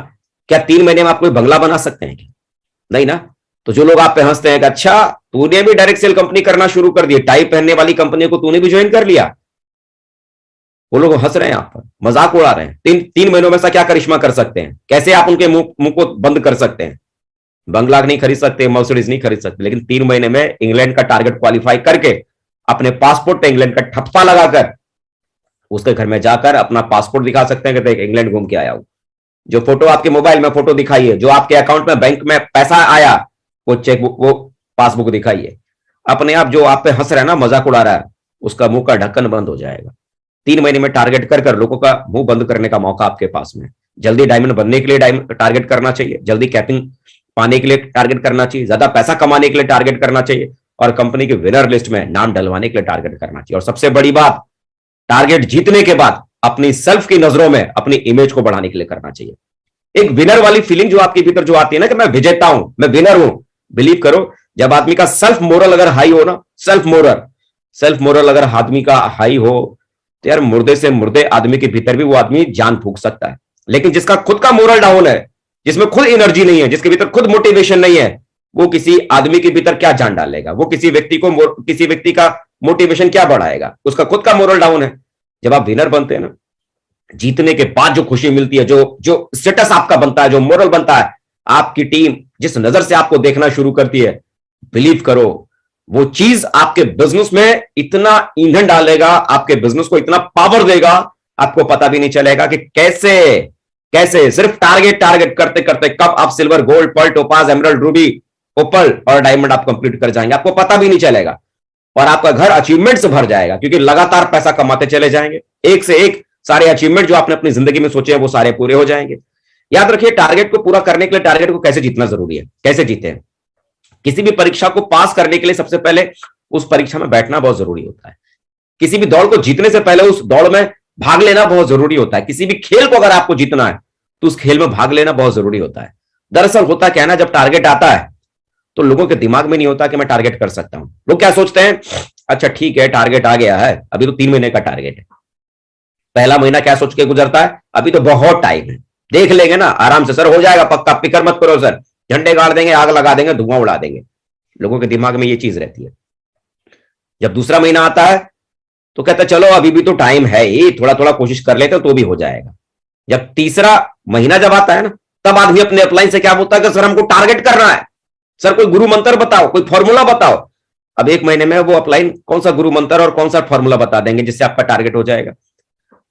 क्या 3 महीने में आप कोई बंगला बना सकते हैं क्या? नहीं ना। तो जो लोग आप पे हंसते हैं कि अच्छा तूने भी डायरेक्ट सेल कंपनी करना शुरू कर दी, टाई पहनने वाली कंपनी को तूने भी ज्वाइन कर लिया, वो लोग हंस रहे हैं आप पर, मजाक उड़ा रहे हैं। 3 महीनों में से क्या करिश्मा कर सकते हैं? कैसे आप उनके मुंह को बंद कर सकते हैं? बंगला नहीं खरीद सकते, मर्सिडीज नहीं खरीद सकते, लेकिन 3 महीने में इंग्लैंड का टारगेट क्वालिफाई करके अपने पासपोर्ट पे इंग्लैंड का ठप्पा लगाकर उसके घर में जाकर अपना पासपोर्ट दिखा सकते हैं कि देख इंग्लैंड घूम के आया हूं। जो फोटो आपके मोबाइल में फोटो दिखाइए, जो आपके अकाउंट में बैंक में पैसा आया वो चेकबुक, वो पासबुक दिखाइए। अपने आप जो आप पे हंस रहा है ना, मजाक उड़ा रहा है, उसका मुंह का ढक्कन बंद हो जाएगा। 3 महीने में टारगेट कर कर लोगों का मुंह बंद करने का मौका आपके पास में। जल्दी डायमंड बनने के लिए टारगेट करना चाहिए, जल्दी कैपिंग पाने के लिए टारगेट करना चाहिए, ज्यादा पैसा कमाने के लिए टारगेट करना चाहिए, और कंपनी के विनर लिस्ट में नाम डलवाने के लिए टारगेट करना चाहिए। और सबसे बड़ी बात, टारगेट जीतने के बाद अपनी सेल्फ की नजरों में अपनी इमेज को बढ़ाने के लिए करना चाहिए। एक विनर वाली फीलिंग जो आपके भीतर जो आती है ना कि मैं विजेता हूं, मैं विनर हूं, बिलीव करो जब आदमी का सेल्फ मोरल अगर हाई हो ना, सेल्फ मोरल अगर आदमी का हाई हो तो यार मुर्दे से मुर्दे आदमी के भीतर भी वो आदमी जान फूंक सकता है। लेकिन जिसका खुद का मोरल डाउन है, जिसमें खुद एनर्जी नहीं है, जिसके भीतर खुद मोटिवेशन नहीं है, वो किसी आदमी के भीतर क्या जान डालेगा? वो किसी व्यक्ति का मोटिवेशन क्या बढ़ाएगा? उसका खुद का मोरल डाउन है। जब आप विनर बनते हैं ना, जीतने के बाद जो खुशी मिलती है, जो स्टेटस आपका बनता है, जो मोरल बनता है, आपकी टीम जिस नजर से आपको देखना शुरू करती है, बिलीव करो वो चीज आपके बिजनेस में इतना ईंधन डालेगा, आपके बिजनेस को इतना पावर देगा, आपको पता भी नहीं चलेगा कि कैसे सिर्फ टारगेट करते करते कब आप silver, gold, pearl, topaz, emerald, ruby, opal और डायमंड आप कंप्लीट कर जाएंगे, आपको पता भी नहीं चलेगा। और आपका घर अचीवमेंट से भर जाएगा, क्योंकि लगातार पैसा कमाते चले जाएंगे, एक से एक सारे अचीवमेंट जो आपने अपनी जिंदगी में सोचे हैं वो सारे पूरे हो जाएंगे। याद रखिए, टारगेट को पूरा करने के लिए टारगेट को कैसे जीतना जरूरी है, कैसे जीते हैं। किसी भी परीक्षा को पास करने के लिए सबसे पहले उस परीक्षा में बैठना बहुत जरूरी होता है। किसी भी दौड़ को जीतने से पहले उस दौड़ में भाग लेना बहुत जरूरी होता है। किसी भी खेल को अगर आपको जीतना है तो उस खेल में भाग लेना बहुत जरूरी होता है। दरअसल होता क्या है ना, जब टारगेट आता है तो लोगों के दिमाग में नहीं होता कि मैं टारगेट कर सकता हूं। लोग क्या सोचते हैं, अच्छा ठीक है टारगेट आ गया है, अभी तो 3 महीने का टारगेट है। पहला महीना क्या सोच के गुजरता है, अभी तो बहुत टाइम है, देख लेंगे ना आराम से, सर हो जाएगा पक्का, फिक्र मत करो सर, झंडे गाड़ देंगे, आग लगा देंगे, धुआं उड़ा देंगे। लोगों के दिमाग में ये चीज रहती है। जब दूसरा महीना आता है तो कहते हैं चलो अभी भी तो टाइम है ही, थोड़ा थोड़ा कोशिश कर लेते तो भी हो जाएगा। जब तीसरा महीना जब आता है ना, तब आदमी अपने अपलाइन से क्या बोलता है कि सर हमको टारगेट करना है, सर कोई गुरु मंत्र बताओ, कोई फॉर्मूला बताओ। अब 1 महीने में वो अपलाइन कौन सा गुरु मंत्र और कौन सा फॉर्मूला बता देंगे जिससे आपका टारगेट हो जाएगा।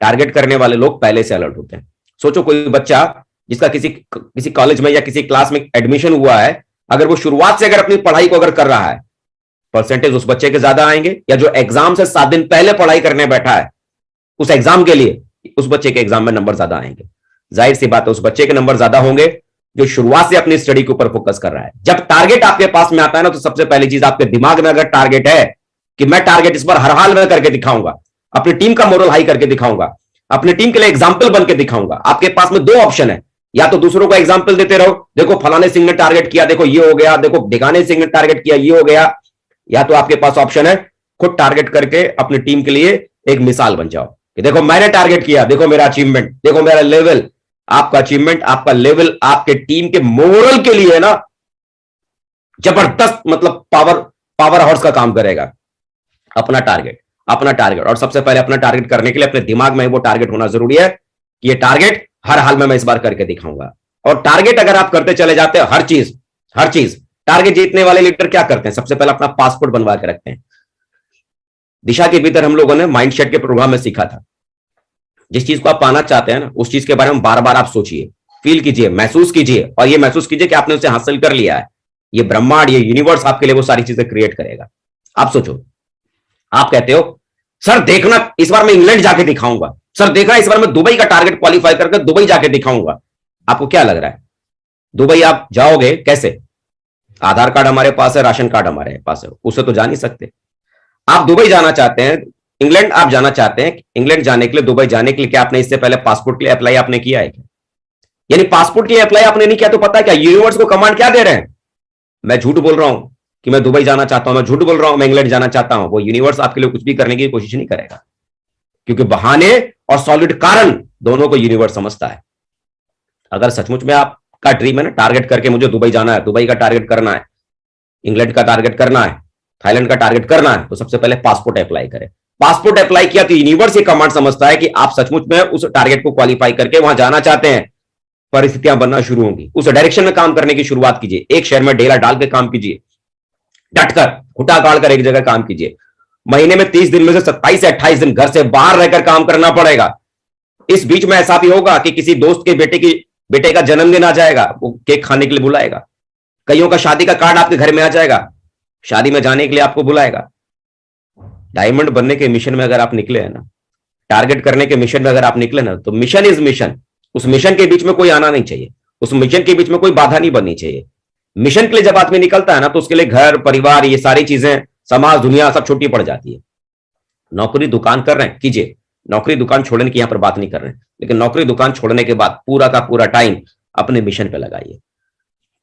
टारगेट करने वाले लोग पहले से अलर्ट होते हैं। सोचो कोई बच्चा जिसका किसी कॉलेज में या किसी क्लास में एडमिशन हुआ है, अगर वो शुरुआत से अगर अपनी पढ़ाई को अगर कर रहा है, परसेंटेज उस बच्चे के ज्यादा आएंगे। या जो एग्जाम से 7 दिन पहले पढ़ाई करने बैठा है उस एग्जाम के लिए, उस बच्चे के एग्जाम में नंबर ज्यादा आएंगे। जाहिर सी बात है उस बच्चे के नंबर ज्यादा होंगे जो शुरुआत से अपनी स्टडी के ऊपर फोकस कर रहा है। जब टारगेट आपके पास में आता है ना, तो सबसे पहली चीज आपके दिमाग में अगर टारगेट है कि मैं टारगेट इस बार हर हाल में करके दिखाऊंगा, अपनी टीम का मोरल हाई करके दिखाऊंगा, अपनी टीम के लिए एग्जाम्पल बन के दिखाऊंगा। आपके पास में 2 ऑप्शन है, या तो दूसरों को एग्जाम्पल देते रहो, देखो फलाने सिंह ने टारगेट किया, देखो ये हो गया, देखो ढिकाने सिंह ने टारगेट किया, ये हो गया। या तो आपके पास ऑप्शन है खुद टारगेट करके अपनी टीम के लिए एक मिसाल बन जाओ कि देखो मैंने टारगेट किया, देखो मेरा अचीवमेंट, देखो मेरा लेवल। आपका अचीवमेंट, आपका लेवल आपके टीम के मोरल के लिए ना जबरदस्त, मतलब पावर हाउस का काम करेगा। अपना टारगेट और सबसे पहले अपना टारगेट करने के लिए अपने दिमाग में वो टारगेट होना जरूरी है कि ये टारगेट हर हाल में मैं इस बार करके दिखाऊंगा। और टारगेट अगर आप करते चले जाते हैं, हर चीज टारगेट जीतने वाले लीडर क्या करते हैं, सबसे पहले अपना पासपोर्ट बनवा के रखते हैं। दिशा के भीतर हम लोगों ने माइंडसेट के प्रोग्राम में सीखा था, जिस चीज को आप पाना चाहते हैं ना, उस चीज के बारे में बार बार आप सोचिए, फील कीजिए, महसूस कीजिए, और ये महसूस कीजिए कि आपने उसे हासिल कर लिया है। ये ब्रह्मांड, ये यूनिवर्स आपके लिए वो सारी चीजें क्रिएट करेगा। आप सोचो, आप कहते हो सर देखना इस बार मैं इंग्लैंड जाके दिखाऊंगा, सर देखना इस बार मैं दुबई का टारगेट क्वालिफाई करके दुबई जाके दिखाऊंगा। आपको क्या लग रहा है, दुबई आप जाओगे कैसे? आधार कार्ड हमारे पास है, राशन कार्ड हमारे पास है, उससे तो जा नहीं सकते। आप दुबई जाना चाहते हैं, इंग्लैंड आप जाना चाहते हैं, इंग्लैंड जाने के लिए, दुबई जाने के लिए क्या आपने इससे पहले पासपोर्ट के लिए अप्लाई आपने किया है क्या? यानी पासपोर्ट के लिए अप्लाई आपने नहीं किया तो पता है क्या यूनिवर्स को कमांड क्या दे रहे हैं? मैं झूठ बोल रहा हूं कि मैं दुबई जाना चाहता हूं, मैं झूठ बोल रहा हूं मैं इंग्लैंड जाना चाहता हूं, वो यूनिवर्स आपके लिए कुछ भी करने की कोशिश नहीं करेगा, क्योंकि बहाने और सॉलिड कारण दोनों को यूनिवर्स समझता है। अगर सचमुच में आपका ड्रीम है ना टारगेट करके मुझे दुबई जाना है, दुबई का टारगेट करना है, इंग्लैंड का टारगेट करना है, थाईलैंड का टारगेट करना है, तो सबसे पहले पासपोर्ट अप्लाई करें। पासपोर्ट अप्लाई किया तो यूनिवर्स ये कमांड समझता है कि आप सचमुच में उस टारगेट को क्वालिफाई करके वहां जाना चाहते हैं। परिस्थितियां बनना शुरू होंगी, उस डायरेक्शन में काम करने की शुरुआत कीजिए। एक शहर में डेरा डाल के काम कीजिए, डटकर घुटा गाड़ कर एक जगह काम कीजिए। महीने में 30 दिन में से 27 से 28 दिन घर से बाहर रहकर काम करना पड़ेगा। इस बीच में ऐसा भी होगा कि किसी दोस्त के बेटे का जन्मदिन आ जाएगा, वो केक खाने के लिए बुलाएगा। कईयों का शादी का कार्ड आपके घर में आ जाएगा, शादी में जाने के लिए आपको बुलाएगा। डायमंड बनने के मिशन में अगर आप निकले हैं ना, टारगेट करने के मिशन में अगर आप निकले ना, तो मिशन इज मिशन। उस मिशन के बीच में कोई आना नहीं चाहिए, उस मिशन के बीच में कोई बाधा नहीं बननी चाहिए। मिशन के लिए जब आदमी निकलता है ना, तो उसके लिए घर परिवार ये सारी चीजें, समाज दुनिया सब छोटी पड़ जाती है। नौकरी दुकान कर रहे हैं कीजिए, नौकरी दुकान छोड़ने की यहां पर बात नहीं कर रहे हैं, लेकिन नौकरी दुकान छोड़ने के बाद पूरा का पूरा टाइम अपने मिशन पे लगाइए।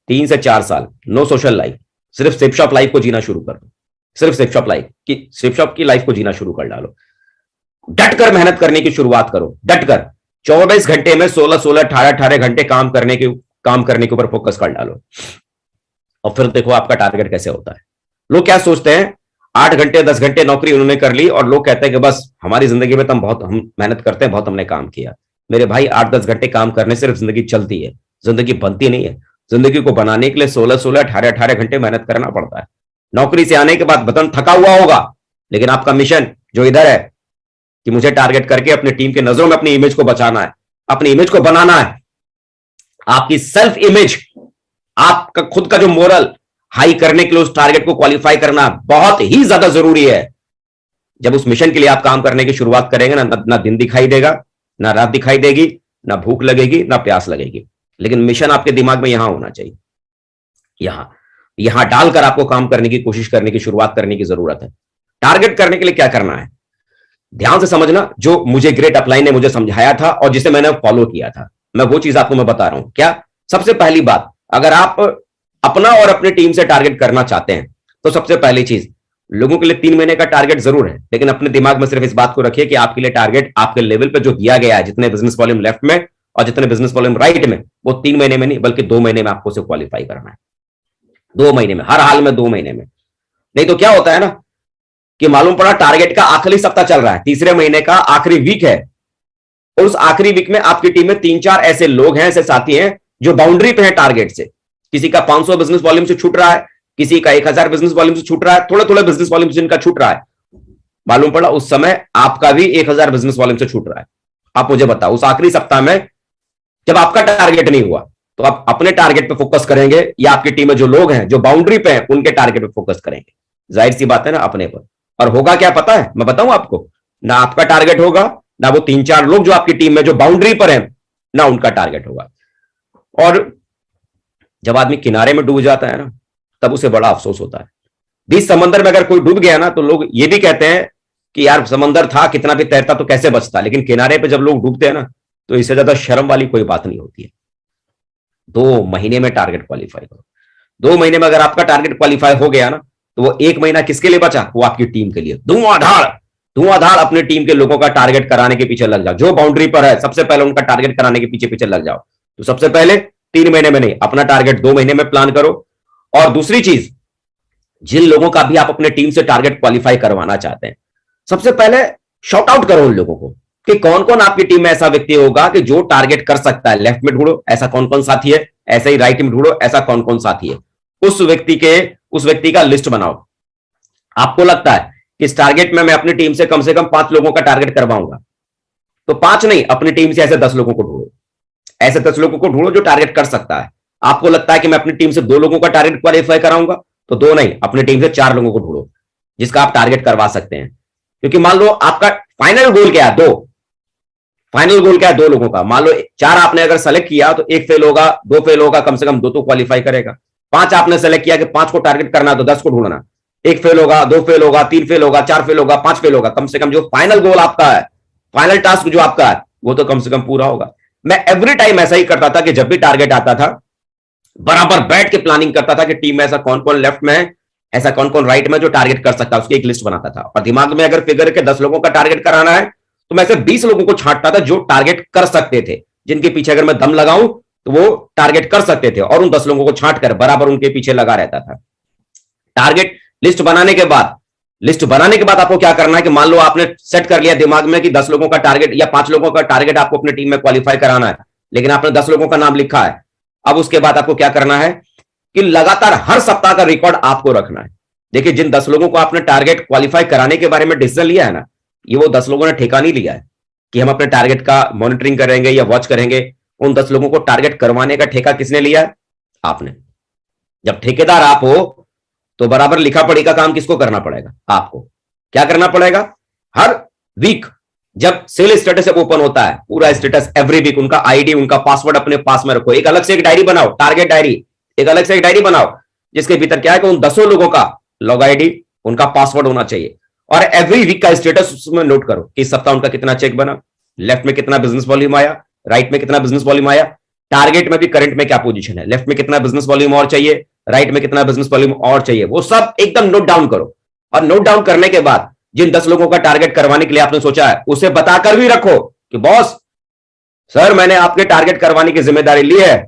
3 से 4 साल नो सोशल लाइफ, सिर्फ सिप शॉप लाइफ को जीना शुरू कर दो, सिर्फ सिप शॉप की लाइफ को जीना शुरू कर डालो। डट कर मेहनत करने की शुरुआत करो, डट कर 24 घंटे में 16 18 घंटे काम करने के ऊपर फोकस कर डालो, और फिर देखो आपका टारगेट कैसे होता है। लोग क्या सोचते हैं, 8 घंटे 10 घंटे नौकरी उन्होंने कर ली और लोग कहते हैं कि बस हमारी जिंदगी में तो हम मेहनत करते हैं, बहुत हमने काम किया। मेरे भाई 8-10 घंटे काम करने से सिर्फ जिंदगी चलती है, जिंदगी बनती नहीं है। जिंदगी को बनाने के लिए 16 18 घंटे मेहनत करना पड़ता है। नौकरी से आने के बाद बदन थका हुआ होगा, लेकिन आपका मिशन जो इधर है कि मुझे टारगेट करके अपनी टीम के नजरों में अपनी इमेज को बचाना है, अपनी इमेज को बनाना है। आपकी सेल्फ इमेज, आपका खुद का जो मोरल हाई करने के लिए उस टारगेट को क्वालिफाई करना बहुत ही ज्यादा जरूरी है। जब उस मिशन के लिए आप काम करने की शुरुआत करेंगे ना दिन दिखाई देगा, ना रात दिखाई देगी, ना भूख लगेगी, ना प्यास लगेगी, लेकिन मिशन आपके दिमाग में यहां होना चाहिए। यहां डालकर आपको काम करने की कोशिश करने की शुरुआत करने की जरूरत है। टारगेट करने के लिए क्या करना है, ध्यान से समझना। जो मुझे ग्रेट अपलाइन ने मुझे समझाया था और जिसे मैंने फॉलो किया था, मैं वो चीज आपको मैं बता रहा हूं। क्या? सबसे पहली बात, अगर आप अपना और अपनी टीम से टारगेट करना चाहते हैं तो सबसे पहली चीज, लोगों के लिए 3 महीने का टारगेट जरूर है, लेकिन अपने दिमाग में सिर्फ इस बात को रखिए कि आपके लिए टारगेट आपके लेवल पे जो दिया गया है, जितने बिजनेस वॉल्यूम लेफ्ट में और जितने बिजनेस वॉल्यूम राइट में, वो 3 महीने में नहीं बल्कि 2 महीने में आपको उसे क्वालिफाई करना है। 2 महीने में, हर हाल में 2 महीने में। नहीं तो क्या होता है ना कि मालूम पड़ा टारगेट का आखिरी सप्ताह चल रहा है, तीसरे महीने का आखिरी वीक है, और उस आखिरी वीक में आपकी टीम में 3-4 ऐसे लोग हैं, ऐसे साथी हैं जो बाउंड्री पे हैं टारगेट से। किसी का 500 बिजनेस वॉल्यूम से छूट रहा है, किसी का 1000 बिजनेस वॉल्यूम से छूट रहा है, थोड़े थोड़े बिजनेस वॉल्यूम से जिनका छूट रहा है, मालूम पड़ा उस समय आपका भी 1000 बिजनेस वॉल्यूम से छूट रहा है। आप मुझे बताओ, उस आखिरी सप्ताह में जब आपका टारगेट नहीं हुआ तो आप अपने टारगेट पे फोकस करेंगे या आपकी टीम में जो लोग हैं जो बाउंड्री पे हैं उनके टारगेट पे फोकस करेंगे? जाहिर सी बात है ना, अपने पर। और होगा क्या पता है, मैं बताऊं आपको, ना आपका टारगेट होगा, ना वो 3-4 लोग जो आपकी टीम में जो बाउंड्री पर हैं, ना उनका टारगेट होगा। और जब आदमी किनारे में डूब जाता है ना, तब उसे बड़ा अफसोस होता है। बीच समंदर में अगर कोई डूब गया ना, तो लोग ये भी कहते हैं कि यार समंदर था, कितना भी तैरता तो कैसे बचता। लेकिन किनारे पे जब लोग डूबते हैं ना, तो इससे ज्यादा शर्म वाली कोई बात नहीं होती है। 2 महीने में टारगेट क्वालिफाई करो। 2 महीने में अगर आपका टारगेट क्वालिफाई हो गया ना, तो वो 1 महीना किसके लिए बचा? वो आपकी टीम के लिए। धुआंधार अपनी टीम के लोगों का टारगेट कराने के पीछे लग जाओ। जो बाउंड्री पर है सबसे पहले उनका टारगेट कराने के पीछे पीछे लग जाओ। तो सबसे पहले 3 महीने में नहीं, अपना टारगेट 2 महीने में प्लान करो। और दूसरी चीज, जिन लोगों का भी आप अपने टीम से टारगेट क्वालिफाई करवाना चाहते हैं, सबसे पहले शॉर्ट आउट करो उन लोगों को कि कौन कौन आपकी टीम में ऐसा व्यक्ति होगा कि जो टारगेट कर सकता है। लेफ्ट में ढूंढो ऐसा कौन कौन साथी है, ऐसे ही राइट में ढूंढो ऐसा कौन कौन साथी है। उस व्यक्ति का लिस्ट बनाओ। आपको लगता है कि इस टारगेट में मैं अपनी टीम से कम 5 लोगों का टारगेट करवाऊंगा, तो 5 नहीं, अपनी टीम से ऐसे 10 लोगों को ढूंढो। ऐसे 10 लोगों को ढूंढो जो टारगेट कर सकता है। आपको लगता है कि मैं अपनी टीम से 2 लोगों का टारगेट क्वालिफाई कराऊंगा, तो 2 नहीं, अपनी टीम से 4 लोगों को ढूंढो जिसका आप टारगेट करवा सकते हैं। क्योंकि मान लो आपका फाइनल गोल क्या है? 2। फाइनल गोल क्या है? 2 लोगों का। मान लो 4 आपने अगर सेलेक्ट किया तो 1 फेल होगा, 2 फेल होगा, कम से कम 2 तो क्वालिफाई करेगा। 5 आपने सेलेक्ट किया कि 5 को टारगेट करना है तो 10 को ढूंढना। 1 फेल होगा, 2 फेल होगा, 3 फेल होगा, 4 फेल होगा, 5 फेल होगा, कम से कम जो फाइनल गोल आपका है, फाइनल टास्क जो आपका है, वो तो कम से कम पूरा होगा। मैं एवरी टाइम ऐसा ही करता था कि जब भी टारगेट आता था, बराबर बैठ के प्लानिंग करता था कि टीम में ऐसा कौन कौन लेफ्ट में है, ऐसा कौन कौन राइट में जो टारगेट कर सकता है, उसकी एक लिस्ट बनाता था। और दिमाग में अगर फिगर के 10 लोगों का टारगेट कराना है तो मैं ऐसे 20 लोगों को छांटता था जो टारगेट कर सकते थे, जिनके पीछे अगर मैं दम लगाऊं तो वो टारगेट कर सकते थे, और उन 10 लोगों को छांट कर बराबर उनके पीछे लगा रहता था। टारगेट लिस्ट बनाने के बाद आपको क्या करना है कि मान लो आपने सेट कर लिया दिमाग में कि 10 लोगों का टारगेट या 5 लोगों का टारगेट आपको अपनी टीम में क्वालिफाई कराना है, लेकिन आपने 10 लोगों का नाम लिखा है। अब उसके बाद आपको क्या करना है कि लगातार हर सप्ताह का रिकॉर्ड आपको रखना है। देखिए, जिन 10 लोगों को आपने टारगेट क्वालिफाई कराने के बारे में डिसीजन लिया है ना, ये वो 10 लोगों ने ठेका नहीं लिया है कि हम अपने टारगेट का मॉनिटरिंग करेंगे या वॉच करेंगे। उन 10 लोगों को टारगेट करवाने का ठेका किसने लिया है? आपने। जब ठेकेदार आप हो तो बराबर लिखा पढ़ी का काम किसको करना पड़ेगा? आपको। क्या करना पड़ेगा? हर वीक जब सेल स्टेटस ओपन होता है, पूरा स्टेटस एवरी वीक, उनका आईडी, उनका पासवर्ड अपने पास में रखो। एक अलग से एक डायरी बनाओ, टारगेट डायरी, एक अलग से एक डायरी बनाओ जिसके भीतर क्या है कि उन 10 लोगों का लॉग आईडी, उनका पासवर्ड होना चाहिए। और एवरी वीक का स्टेटस उसमें नोट करो कि इस सप्ताह उनका कितना चेक बना, लेफ्ट में कितना बिजनेस वॉल्यूम आया, राइट में कितना बिजनेस वॉल्यूम आया, टारगेट में भी करंट में क्या पोजीशन है, लेफ्ट में कितना बिजनेस वॉल्यूम और चाहिए, राइट में कितना बिजनेस वॉल्यूम और चाहिए, वो सब एकदम नोट डाउन करो। और नोट डाउन करने के बाद जिन 10 लोगों का टारगेट करवाने के लिए आपने सोचा है, उसे बताकर भी रखो कि बॉस सर, मैंने आपके टारगेट करवाने की जिम्मेदारी ली है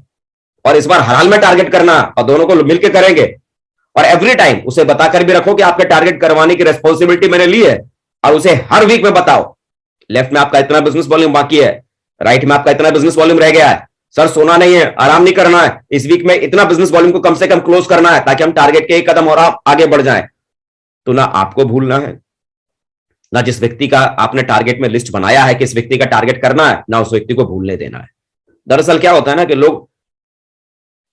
और इस बार हर हाल में टारगेट करना और दोनों को मिलकर करेंगे। और एवरी टाइम उसे बताकर भी रखो कि आपके टारगेट करवाने की रिस्पॉन्सिबिलिटी मैंने ली है, और उसे हर वीक में बताओ, लेफ्ट में आपका इतना बिजनेस वॉल्यूम बाकी है, राइट में आपका इतना बिजनेस वॉल्यूम रह गया है, सर सोना नहीं है, आराम नहीं करना है, इस वीक में इतना बिजनेस वॉल्यूम को कम से कम क्लोज करना है ताकि हम टारगेट के एक कदम और आगे बढ़ जाएं। तो ना आपको भूलना है, ना जिस व्यक्ति का आपने टारगेट में लिस्ट बनाया है कि इस व्यक्ति का टारगेट करना है, ना उस व्यक्ति को भूलने देना है। दरअसल क्या होता है ना कि लोग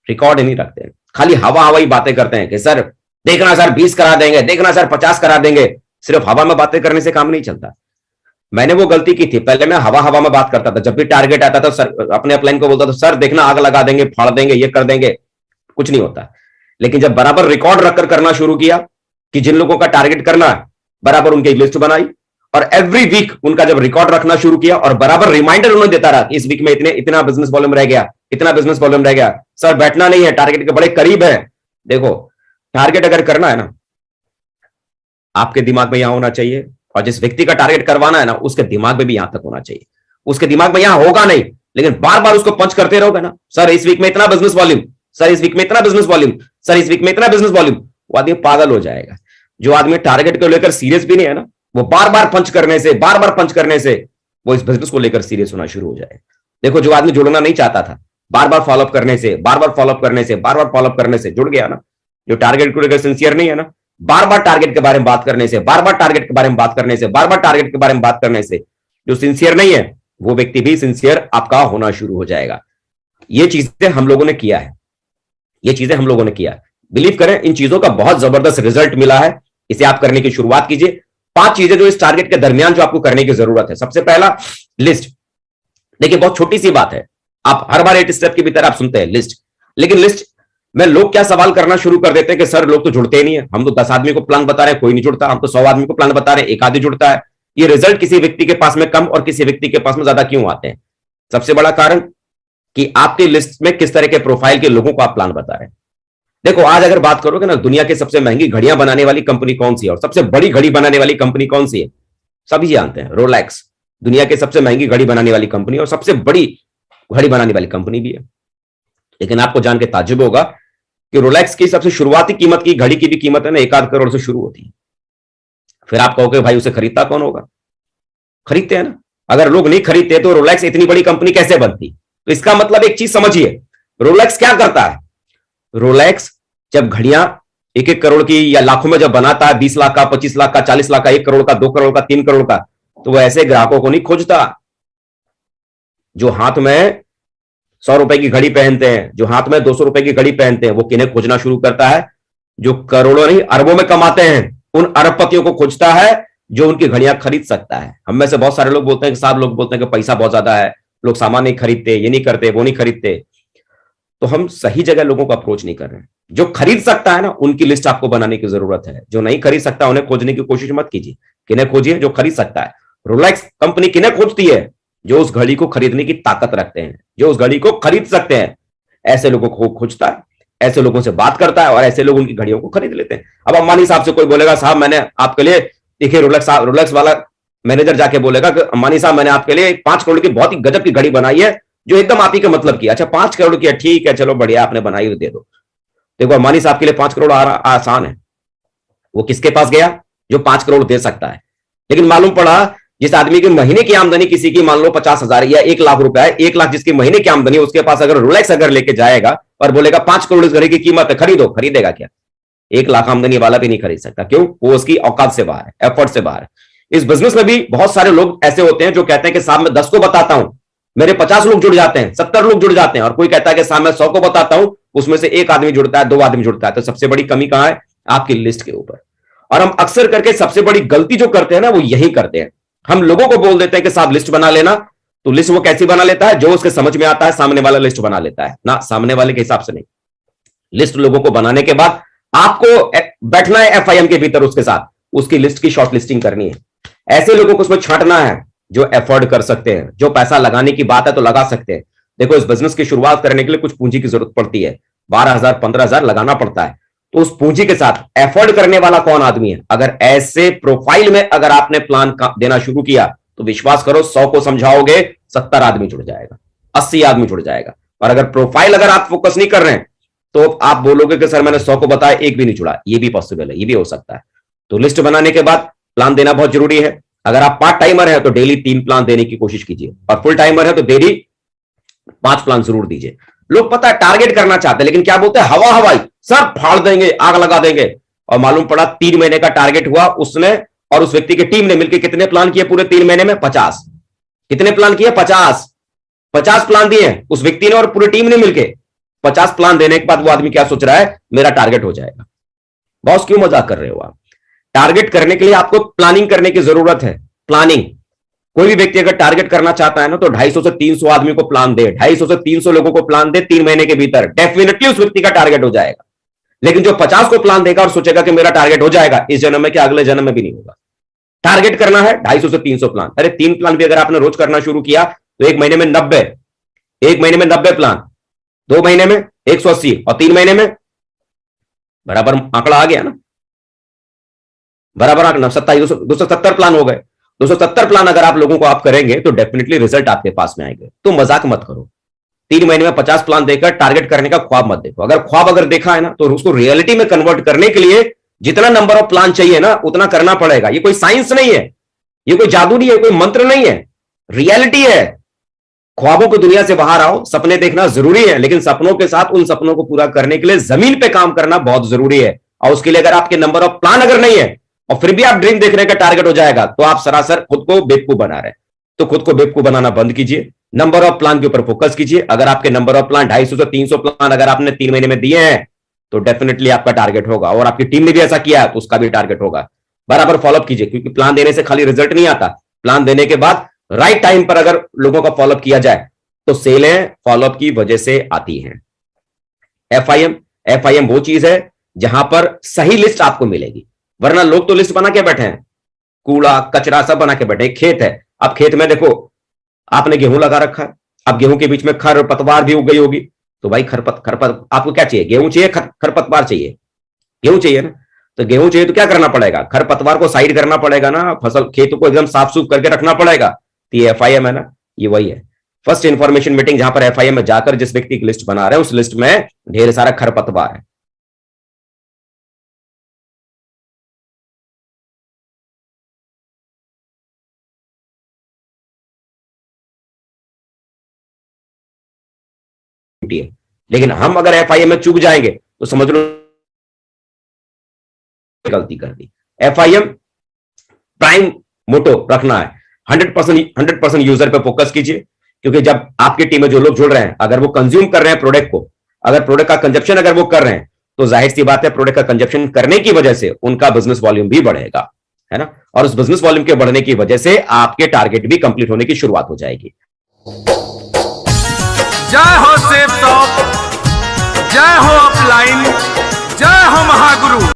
रिकॉर्ड ही नहीं रखते, खाली हवा हवाई बातें करते हैं कि सर देखना सर 20 करा देंगे, देखना सर 50 करा देंगे। सिर्फ हवा में बातें करने से काम नहीं चलता। मैंने वो गलती की थी, पहले मैं हवा हवा में बात करता था। जब भी टारगेट आता था सर अपने अपलाइन को बोलता था सर देखना आग लगा देंगे, फाड़ देंगे, ये कर देंगे, कुछ नहीं होता। लेकिन जब बराबर रिकॉर्ड रखकर करना शुरू किया कि जिन लोगों का टारगेट करना है, बराबर उनकी लिस्ट बनाई और एवरी वीक उनका जब रिकॉर्ड रखना शुरू किया और बराबर रिमाइंडर उन्हें देता रहा कि इस वीक में इतना बिजनेस वॉल्यूम रह गया, इतना बिजनेस वॉल्यूम रह गया। सर बैठना नहीं है, टारगेट के बड़े करीब है। देखो, टारगेट अगर करना है ना, आपके दिमाग में यहां होना चाहिए, और जिस व्यक्ति का टारगेट करवाना है ना, उसके दिमाग में भी यहां तक होना चाहिए। उसके दिमाग में यहां होगा नहीं, लेकिन बार बार उसको पंच करते रहोगे ना, सर इस वीक में इतना बिजनेस वॉल्यूम, सर इस वीक में इतना बिजनेस वॉल्यूम, सर इस वीक में इतना बिजनेस वॉल्यूम, वो आदमी पागल हो जाएगा। जो आदमी टारगेट को लेकर सीरियस भी नहीं है ना, वो बार बार पंच करने से, बार बार पंच करने से वो इस बिजनेस को लेकर सीरियस होना शुरू हो जाएगा। देखो, जो आदमी जुड़ना नहीं चाहता था, बार बार फॉलोअप करने से, बार बार फॉलोअप करने से, बार बार फॉलोअप करने से जुड़ गया ना। जो टारगेट को लेकर सिंसियर नहीं है ना, बार बार टारगेट के बारे में बात करने से, बार बार टारगेट के बारे में बात करने से, बार बार टारगेट के बारे में बात करने से, जो सिंसियर नहीं है वो व्यक्ति भी सिंसियर आपका होना शुरू हो जाएगा। ये चीजें हम लोगों ने किया है, ये चीजें हम लोगों ने किया है। बिलीव करें, इन चीजों का बहुत जबरदस्त रिजल्ट मिला है। इसे आप करने की शुरुआत कीजिए। 5 चीजें जो इस टारगेट के दरमियान जो आपको करने की जरूरत है। सबसे पहला, लिस्ट। देखिए, बहुत छोटी सी बात है, आप हर बार 8 स्टेप की भीतर आप सुनते हैं लिस्ट, लेकिन लिस्ट में लोग क्या सवाल करना शुरू कर देते हैं कि सर लोग तो जुड़ते ही नहीं है, हम तो 10 आदमी को प्लान बता रहे हैं, कोई नहीं जुड़ता, हम तो 100 आदमी को प्लान बता रहे हैं, एक आदमी जुड़ता है। ये रिजल्ट किसी व्यक्ति के पास में कम और किसी व्यक्ति के पास में ज्यादा क्यों आते हैं? सबसे बड़ा कारण कि आपकी लिस्ट में किस तरह के प्रोफाइल के लोगों को आप प्लान बता रहे हैं। देखो, आज अगर बात करोगे ना, दुनिया की सबसे महंगी घड़ियां बनाने वाली कंपनी कौन सी है और सबसे बड़ी घड़ी बनाने वाली कंपनी कौन सी है? सभी जानते हैं, रोलेक्स दुनिया की सबसे महंगी घड़ी बनाने वाली कंपनी और सबसे बड़ी घड़ी बनाने वाली कंपनी भी है। लेकिन आपको जान के ताज्जुब होगा कि रोलेक्स की सबसे शुरुआती कीमत की घड़ी की भी कीमत है ना 1 आध करोड़ से शुरू होती है। फिर आप कहोगे भाई उसे खरीदता कौन होगा? खरीदते हैं ना। अगर लोग नहीं खरीदते तो रोलेक्स इतनी बड़ी कंपनी कैसे बनती? तो इसका मतलब एक चीज समझिए, रोलेक्स क्या करता है? रोलेक्स जब घड़ियां 1-1 करोड़ की या लाखों में जब बनाता है, 20 लाख का, 25 लाख का, 40 लाख का, 1 करोड़ का, 2 करोड़ का, 3 करोड़ का, तो वो ऐसे ग्राहकों को नहीं खोजता जो हाथ में 100 रुपए की घड़ी पहनते हैं, जो हाथ में 200 रुपए की घड़ी पहनते हैं। वो किन्हें खोजना शुरू करता है? जो करोड़ों नहीं अरबों में कमाते हैं, उन अरबपतियों को खोजता है जो उनकी घड़ियां खरीद सकता है। हम में से बहुत सारे लोग बोलते हैं कि साहब, लोग बोलते हैं कि पैसा बहुत ज्यादा है, लोग सामान नहीं खरीदते, ये नहीं करते, वो नहीं खरीदते। तो हम सही जगह लोगों को अप्रोच नहीं कर रहे हैं। जो खरीद सकता है ना, उनकी लिस्ट आपको बनाने की जरूरत है। जो नहीं खरीद सकता उन्हें खोजने की कोशिश मत कीजिए। किन्हें खोजिए? जो खरीद सकता है। रोलेक्स कंपनी किन्हें खोजती है? जो उस घड़ी को खरीदने की ताकत रखते हैं, जो उस घड़ी को खरीद सकते हैं। ऐसे लोगों को खोजता है, ऐसे लोगों से बात करता है और ऐसे लोग उनकी घड़ियों को खरीद लेते हैं। अब अंबानी साहब से कोई बोलेगा साहब मैंने आपके लिए, देखिए रोलेक्स वाला मैनेजर जाके बोलेगा कि अंबानी साहब मैंने आपके लिए 5 करोड़ की बहुत ही गजब की घड़ी बनाई है जो एकदम आप ही के मतलब की। अच्छा 5 करोड़ की है, ठीक है चलो बढ़िया, आपने बनाई हुई दे दो। देखो, अंबानी साहब के लिए 5 करोड़ आसान है। वो किसके पास गया? जो 5 करोड़ दे सकता है। लेकिन मालूम पड़ा जिस आदमी की महीने की आमदनी किसी की मान लो 50,000 या 1 लाख रुपया है, 1 लाख जिसकी महीने की आमदनी, उसके पास अगर रोलेक्स अगर लेके जाएगा और बोलेगा 5 करोड़ इस घड़ी की कीमत है, खरीदो, खरीदेगा क्या? 1 लाख आमदनी वाला भी नहीं खरीद सकता। क्यों? वो उसकी औकात से बाहर है, एफर्ट से बाहर है। इस बिजनेस में भी बहुत सारे लोग ऐसे होते हैं जो कहते हैं कि साहब मैं 10 को बताता हूं, मेरे 50 लोग जुड़ जाते हैं, 70 लोग जुड़ जाते हैं। और कोई कहता है कि साहब मैं 100 को बताता हूं, उसमें से 1 आदमी जुड़ता है, 2 आदमी जुड़ता है। तो सबसे बड़ी कमी कहां है? आपकी लिस्ट के ऊपर। और हम अक्सर करके सबसे बड़ी गलती जो करते हैं ना, वो यही करते हैं। हम लोगों को बोल देते हैं कि साहब लिस्ट बना लेना। तो लिस्ट वो कैसी बना लेता है? जो उसके समझ में आता है सामने वाला लिस्ट बना लेता है ना, सामने वाले के हिसाब से नहीं। लिस्ट लोगों को बनाने के बाद आपको बैठना है एफआईएम के भीतर, उसके साथ उसकी लिस्ट की शॉर्ट लिस्टिंग करनी है। ऐसे लोगों को उसमें छांटना है जो एफोर्ड कर सकते हैं, जो पैसा लगाने की बात है तो लगा सकते हैं। देखो, इस बिजनेस की शुरुआत करने के लिए कुछ पूंजी की जरूरत पड़ती है, 12,000 15,000 लगाना पड़ता है। तो उस पूंजी के साथ एफोर्ड करने वाला कौन आदमी है? अगर ऐसे प्रोफाइल में अगर आपने प्लान देना शुरू किया तो विश्वास करो 100 को समझाओगे 70 आदमी जुड़ जाएगा, 80 आदमी जुड़ जाएगा। और अगर प्रोफाइल अगर आप फोकस नहीं कर रहे हैं तो आप बोलोगे कि सर मैंने 100 को बताया, एक भी नहीं जुड़ा। ये भी पॉसिबल है, ये भी हो सकता है। तो लिस्ट बनाने के बाद प्लान देना बहुत जरूरी है। अगर आप पार्ट टाइमर है तो डेली 3 प्लान देने की कोशिश कीजिए, और फुल टाइमर है तो डेली 5 प्लान जरूर दीजिए। लोग पता है टारगेट करना चाहते हैं, लेकिन क्या बोलते हैं? हवा हवाई, सब फाड़ देंगे, आग लगा देंगे। और मालूम पड़ा 3 महीने का टारगेट हुआ, उसने और उस व्यक्ति की टीम ने मिलकर कितने प्लान किए पूरे 3 महीने में? 50। कितने प्लान किए? 50। 50 प्लान दिए उस व्यक्ति ने और पूरी टीम ने मिलकर। 50 प्लान देने के बाद वो आदमी क्या सोच रहा है? मेरा टारगेट हो जाएगा। बॉस क्यों मजाक कर रहे हो आप? टारगेट करने के लिए आपको प्लानिंग करने की जरूरत है। प्लानिंग। कोई भी व्यक्ति अगर टारगेट करना चाहता है ना तो 250 से 300 आदमी को प्लान दे, 250 से 300 लोगों को प्लान दे 3 महीने के भीतर, डेफिनेटली उस व्यक्ति का टारगेट हो जाएगा। लेकिन जो 50 को प्लान देगा और सोचेगा कि मेरा टारगेट हो जाएगा, इस जन्म में क्या अगले जन्म में भी नहीं होगा। टारगेट करना है 250 से 300 प्लान। अरे 3 प्लान भी अगर आपने रोज करना शुरू किया तो 1 महीने में 90, 1 महीने में 90 प्लान। 2 महीने में 180 और 3 महीने में बराबर आंकड़ा आ गया ना, बराबर आंकड़ा 270 प्लान हो गए। 270 प्लान अगर आप लोगों को आप करेंगे तो डेफिनेटली रिजल्ट आपके पास में आएंगे। तो मजाक मत करो, 3 महीने में 50 प्लान देकर टारगेट करने का ख्वाब मत देखो। अगर ख्वाब अगर देखा है ना तो उसको रियलिटी में कन्वर्ट करने के लिए जितना नंबर ऑफ प्लान चाहिए ना उतना करना पड़ेगा। ये कोई साइंस नहीं है, ये कोई जादू नहीं है, कोई मंत्र नहीं है, रियलिटी है। ख्वाबों की दुनिया से बाहर आओ, सपने देखना जरूरी है, लेकिन सपनों के साथ उन सपनों को पूरा करने के लिए जमीन पे काम करना बहुत जरूरी है। और उसके लिए अगर आपके नंबर ऑफ प्लान अगर नहीं है और फिर भी आप ड्रीम देखने का टारगेट हो जाएगा तो आप सरासर खुद को बेवकूफ बना रहे हैं। तो खुद को बेवकूफ बनाना बंद कीजिए, नंबर ऑफ प्लान के ऊपर फोकस कीजिए। अगर आपके नंबर ऑफ प्लान 250 से 300 प्लान अगर आपने 3 महीने में दिए हैं तो डेफिनेटली आपका टारगेट होगा, और आपकी टीम ने भी ऐसा किया तो उसका भी टारगेट होगा। बराबर फॉलोअप कीजिए, क्योंकि प्लान देने से खाली रिजल्ट नहीं आता, प्लान देने के बाद राइट टाइम पर अगर लोगों का फॉलोअप किया जाए तो सेलें फॉलोअप की वजह से आती हैं। एफआईएम वो चीज है जहां पर सही लिस्ट आपको मिलेगी, वरना लोग तो लिस्ट बना के बैठे हैं, कूड़ा कचरा सब बना के बैठे। खेत है, अब खेत में देखो आपने गेहूं लगा रखा है, अब गेहूं के बीच में खरपतवार भी उग गई होगी, तो भाई खरपत आपको क्या चाहिए? गेहूं चाहिए, खरपतवार चाहिए? गेहूं चाहिए ना। तो गेहूं चाहिए तो क्या करना पड़ेगा? खरपतवार को साइड करना पड़ेगा ना, फसल खेतों को एकदम साफ सुफ करके रखना पड़ेगा। तो ये एफआईएम है ना, ये वही है। फर्स्ट इंफॉर्मेशन मीटिंग जहां पर एफआईएम में जाकर जिस व्यक्ति की लिस्ट बना रहे हैं उस लिस्ट में ढेर सारा खरपतवार है। लेकिन हम अगर एफआईएम में चूक जाएंगे तो समझ लो गलती कर दी। एफआईएम प्राइम मोटो रखना है, 100% यूजर पे फोकस कीजिए, क्योंकि जब आपकी टीम में जो लोग जुड़ रहे हैं अगर वो कंज्यूम कर रहे हैं प्रोडक्ट को, अगर प्रोडक्ट का कंजप्शन अगर वो कर रहे हैं तो जाहिर सी बात है प्रोडक्ट का कंजप्शन करने की वजह से उनका बिजनेस वॉल्यूम भी बढ़ेगा, है ना। और उस बिजनेस वॉल्यूम के बढ़ने की वजह से आपके टारगेट भी कंप्लीट होने की शुरुआत हो जाएगी। जय हो सेफ शॉप, जय हो अपलाइन, जय हो महागुरु।